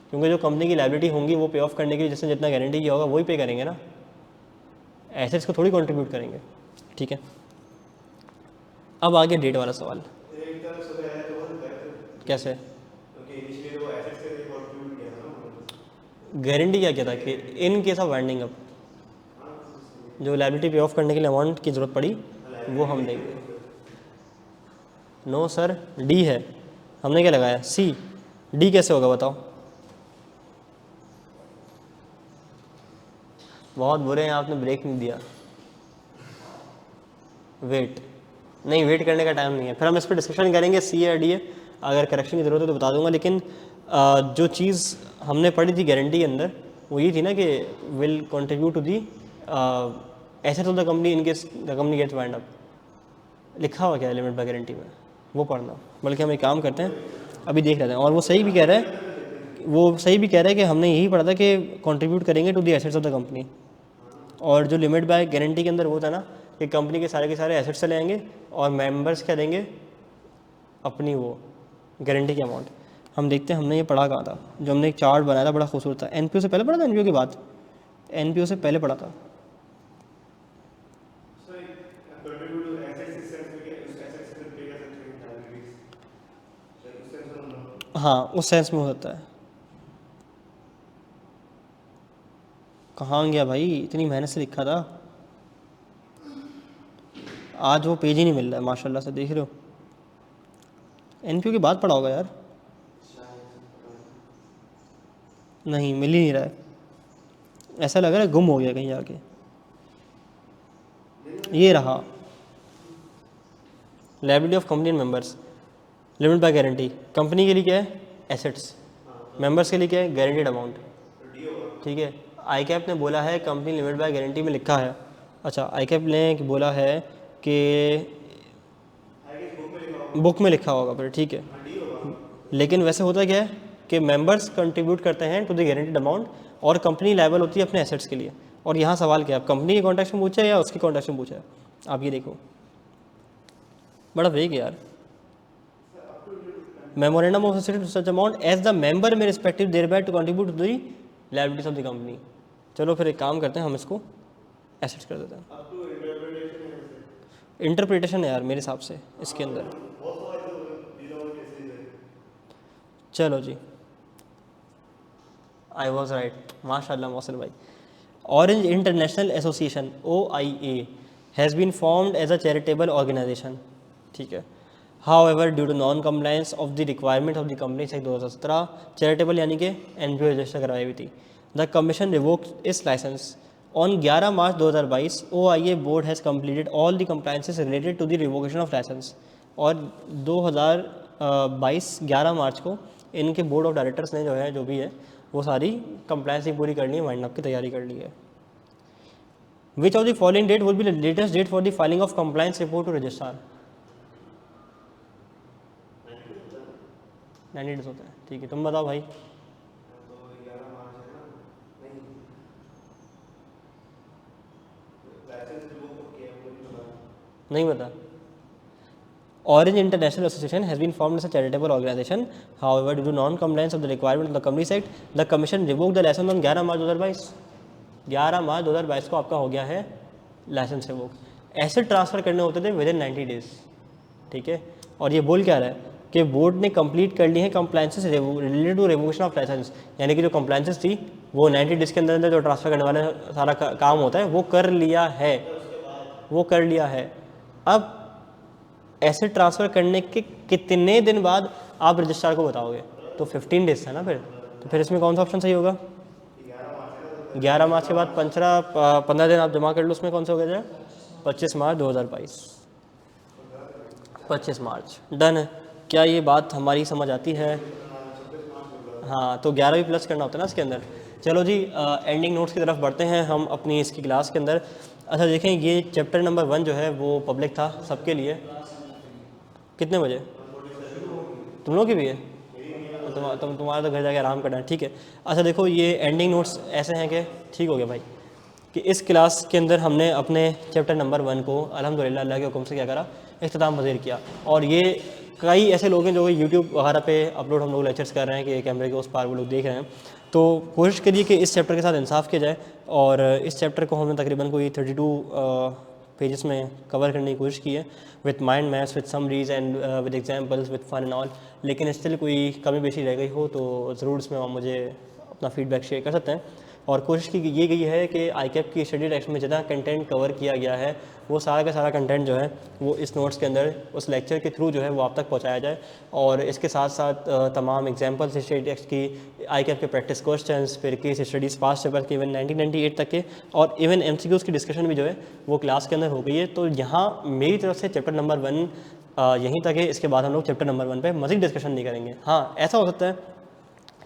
S1: क्योंकि जो कंपनी की लायबिलिटी होंगी वो पे ऑफ करने के लिए जिसने जितना गारंटी किया होगा वही पे करेंगे ना, एसेट्स को थोड़ी कंट्रीब्यूट करेंगे, ठीक है। अब आगे डेट वाला सवाल। कैसे?
S2: क्योंकि इनिशियली वो एसेट्स के लिए कंट्रीब्यूट किया था ना।
S1: गारंटी क्या किया था कि इन केस ऑफ वाइंडिंग अप जो लायबिलिटी पे ऑफ करने के लिए अमाउंट की ज़रूरत पड़ी वो हम देंगे। नो सर, डी है, हमने क्या लगाया? सी। डी कैसे होगा बताओ? बहुत बुरे हैं, आपने ब्रेक नहीं दिया। वेट नहीं, वेट करने का टाइम नहीं है, फिर हम इस पर डिस्कशन करेंगे सी या डी है। अगर करेक्शन की ज़रूरत है तो बता दूंगा, लेकिन जो चीज़ हमने पढ़ी थी गारंटी के अंदर वो ये थी ना कि will contribute to the assets of the company in case the company gets wind up. लिखा हुआ क्या है लिमिट बाय गारंटी में, वो पढ़ना। बल्कि हम एक काम करते हैं, अभी देख रहे हैं, और वो सही भी कह रहा है, कि हमने यही पढ़ा था कि कंट्रीब्यूट करेंगे to the assets of the company. और जो लिमिट बाय गारंटी के अंदर वो था ना कि कंपनी के सारे एसेट्स चले आएंगे और मेंबर्स क्या देंगे? अपनी वो गारंटी की अमाउंट। हम देखते हैं हमने ये पढ़ा कहाँ था, जो हमने एक चार्ट बनाया था बड़ा खूबसूरत था। एनपीओ से पहले पढ़ा था, एनपीओ की बात एनपीओ से पहले पढ़ा था। हाँ, उस सेंस में हो सकता है। कहाँ गया भाई, इतनी मेहनत से लिखा था, आज वो पेज ही नहीं मिल रहा है माशाल्लाह से, देख रहे हो। एनपीओ की बात पढ़ा होगा यार, नहीं मिल ही नहीं रहा है, ऐसा लग रहा है गुम हो गया कहीं जाके। ये रहा, liability of company members, limit by guarantee. Company के लिए क्या है? एसेट्स। मेंबर्स के लिए क्या है? Guaranteed amount. ठीक है, आई कैप ने बोला है कंपनी लिमिट बाय गारंटी में लिखा है। अच्छा, आई कैप ने बोला है कि बुक में लिखा होगा फिर, ठीक है। लेकिन वैसे होता क्या है कि मेंबर्स कंट्रीब्यूट करते हैं टू द गारंटीड अमाउंट और कंपनी लायबल होती है अपने एसेट्स के लिए। और यहाँ सवाल क्या है, कंपनी के कॉन्टेक्स्ट में पूछा है या उसके कॉन्टेक्स्ट में पूछा है? आप ये देखो, बड़ा वेग है यार। Memorandum of society to such amount as the member may respective thereby to contribute to the liabilities of the company. चलो फिर एक काम करते हैं, हम इसको एसेट्स कर देते हैं। इंटरप्रिटेशन है यार मेरे हिसाब से इसके अंदर। चलो जी, आई वॉज राइट, माशाल्लाह मोहसिन भाई। Orange International Association OIA has been formed as a charitable organization, ठीक है। However due to non compliance of the requirement of the company act 2017, charitable यानी कि एनपीओ रजिस्टर करवाई हुई थी। The commission revoked its licence on 11 March 2022। OIA board has completed all the compliances related to the revocation of licence. और 2022 11 मार्च को इनके board of directors ने जो भी है वो सारी कंप्लायंस पूरी करनी है, वाइंड अप की तैयारी कर ली है। Which of the following date will be the latest date for the filing of compliance report to registrar? 90 days होता है, ठीक है। तुम बताओ भाई। नहीं बता। Orange International Association has been formed as a charitable organization. However, due to non-compliance of the requirement of the Companies Act, the Commission revoked the license on 11 March 2022। 11 March 2022 को आपका हो गया है लाइसेंस रिवोक। एसेट ट्रांसफ़र करने होते थे with in 90 days, ठीक है। और ये बोल क्या रहा है कि बोर्ड ने कंप्लीट कर ली है compliances related to revocation of licence, यानी कि जो कंप्लायंसेस थी वो 90 डेज के अंदर अंदर जो ट्रांसफ़र करने वाले सारा काम होता है वो कर लिया है। अब एसेट ट्रांसफ़र करने के कितने दिन बाद आप रजिस्ट्रार को बताओगे? तो 15 डेज था ना फिर, तो फिर इसमें कौन सा ऑप्शन सही होगा? 11 मार्च के बाद 15 दिन आप जमा कर लो, उसमें कौन सा हो गया? 25 मार्च 2022। 25 मार्च डन है। क्या ये बात हमारी समझ आती है? हाँ, तो 11 भी प्लस करना होता है ना इसके अंदर। चलो जी, एंडिंग नोट्स की तरफ बढ़ते हैं हम अपनी इसकी क्लास के अंदर। अच्छा देखें, ये चैप्टर नंबर 1 जो है वो पब्लिक था सबके लिए। कितने बजे? तुम लोग की भी है? तुम्हारा तो घर जाके आराम करना है, ठीक है। अच्छा देखो, ये एंडिंग नोट्स ऐसे हैं कि ठीक हो गया भाई, कि इस क्लास के अंदर हमने अपने चैप्टर नंबर 1 को अल्हम्दुलिल्लाह अल्लाह के हुक्म से क्या करा, इख्तिताम पज़ीर किया। और ये कई ऐसे लोग हैं जो यूट्यूब वगैरह पे अपलोड हम लोग लेक्चर्स कर रहे हैं कि कैमरे के उस पार वो लोग देख रहे हैं। तो कोशिश करिए कि इस चैप्टर के साथ इंसाफ किया जाए। और इस चैप्टर को हमने तकरीबन कोई पेजेस में कवर करने की कोशिश की है with mind maps, with summaries and with examples, with fun and all. लेकिन स्टिल कोई कमी पेशी रह गई हो तो ज़रूर इसमें आप मुझे अपना फीडबैक शेयर कर सकते हैं। और कोशिश की ये गई है कि आईकैप की स्टडी टेक्स्ट में जितना कंटेंट कवर किया गया है वो सारा का सारा कंटेंट जो है वो इस नोट्स के अंदर उस लेक्चर के थ्रू जो है वो आप तक पहुंचाया जाए। और इसके साथ साथ तमाम एग्जांपल्स स्टडी टेक्स्ट की, आईकैप के प्रैक्टिस क्वेश्चंस, फिर केस स्टडीज़ पास्ट पेपर के इवन 1998 तक के, और इवन एमसीक्यूज़ की डिस्कशन भी जो है वो क्लास के अंदर हो गई है। तो यहाँ मेरी तरफ से चैप्टर नंबर 1 यहीं तक है। इसके बाद हम लोग चैप्टर नंबर 1 पे मज़ीद डिस्कशन नहीं करेंगे। हाँ, ऐसा हो सकता है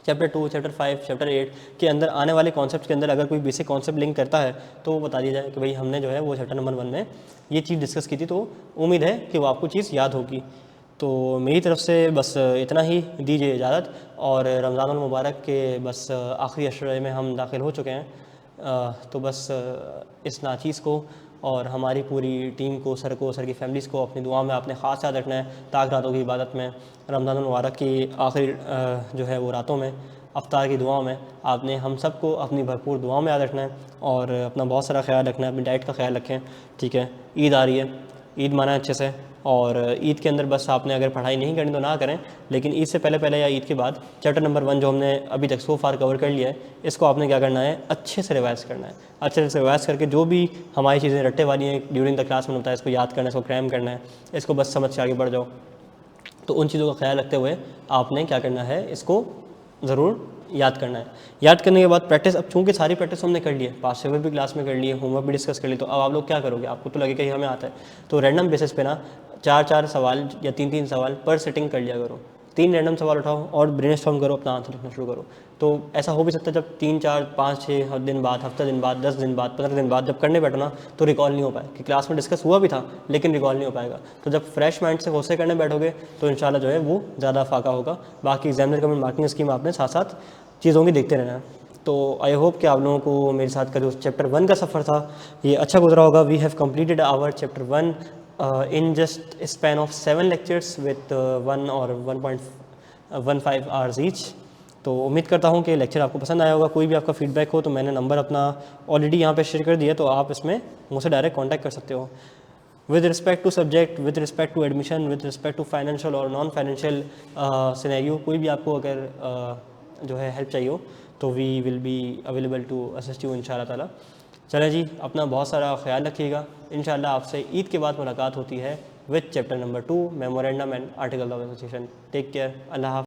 S1: चैप्टर 2, चैप्टर 5, चैप्टर 8 के अंदर आने वाले कॉन्सेप्ट के अंदर अगर कोई बेसिक कॉन्सेप्ट लिंक करता है तो वो बता दिया जाए कि भाई हमने जो है वो चैप्टर नंबर 1 में ये चीज़ डिस्कस की थी, तो उम्मीद है कि वो आपको चीज़ याद होगी। तो मेरी तरफ से बस इतना ही, दीजिए इजाज़त। और रमज़ान मुबारक के बस आखिरी अशरे में हम दाखिल हो चुके हैं। तो बस इस नाचीज़ को और हमारी पूरी टीम को, सर की फैमिलीज़ को अपनी दुआ में आपने ख़ास याद रखना है। ताक रातों की इबादत में, रमज़ान मुबारक की आखिरी जो है वो रातों में, अफ्तार की दुआओं में आपने हम सब को अपनी भरपूर दुआओं में याद रखना है और अपना बहुत सारा ख्याल रखना है, अपनी डाइट का ख्याल रखें। ठीक है, ईद आ रही है, ईद मनाएं अच्छे से। और ईद के अंदर बस आपने अगर पढ़ाई नहीं करनी तो ना करें, लेकिन ईद से पहले या ईद के बाद चैप्टर नंबर 1 जो हमने अभी तक सो फार कवर कर लिया है, इसको आपने क्या करना है, अच्छे से रिवाइज़ करना है। अच्छे से रिवाइज़ करके जो भी हमारी चीज़ें रट्टे वाली हैं ड्यूरिंग द क्लास में होता है, इसको याद करना है, इसको क्रैम करना है, इसको बस समझ के आगे बढ़ जाओ। तो उन चीज़ों का ख्याल रखते हुए आपने क्या करना है, इसको ज़रूर याद करना है। याद करने के बाद प्रैक्टिस, अब चूँकि सारी प्रैक्टिस हमने कर ली है, पास्ट पेपर भी क्लास में कर लिए, होमवर्क भी डिस्कस कर लिए, तो अब आप लोग क्या करोगे, आपको तो लगेगा कि हमें आता है, तो रैंडम बेसिस पे ना 4-4 सवाल या 3-3 सवाल पर सिटिंग कर लिया करो। 3 रैंडम सवाल उठाओ और ब्रेनस्टॉर्म करो, अपना आंसर लिखना शुरू करो। तो ऐसा हो भी सकता है जब 3, 4, 5, 6 दिन बाद, हफ्ते दिन बाद, 10 दिन बाद, 15 दिन बाद जब करने बैठो ना तो रिकॉल नहीं हो पाए कि क्लास में डिस्कस हुआ भी था लेकिन रिकॉल नहीं हो पाएगा। तो जब फ्रेश माइंड से हौसले करने बैठोगे तो इंशाल्लाह जो है वो ज़्यादा फाका होगा। बाकी एग्जामिनर कमेंट मार्किंग स्कीम आपने साथ साथ चीज़ों की देखते रहना है। तो आई होप कि आप लोगों को मेरे साथ का जो चैप्टर 1 का सफ़र था ये अच्छा गुजरा होगा। We have completed our chapter 1 in just a span of 7 lectures with 1 or 1.15 hours each। तो उम्मीद करता हूँ कि लेक्चर आपको पसंद आया होगा। कोई भी आपका फीडबैक हो तो मैंने नंबर अपना ऑलरेडी यहाँ पे शेयर कर दिया, तो आप इसमें मुझसे डायरेक्ट कांटेक्ट कर सकते हो। With respect to subject, with respect to admission, with respect to financial और नॉन फाइनेंशियल सिनेरियो, कोई भी आपको अगर जो है हेल्प चाहिए हो तो we will be available to assist you इंशाल्लाह ताला। चलें जी, अपना बहुत सारा ख्याल रखिएगा। इंशाल्लाह आपसे ईद के बाद मुलाकात होती है with chapter number 2, memorandum and article of association. Take care, अल्लाह हाफ़िज़।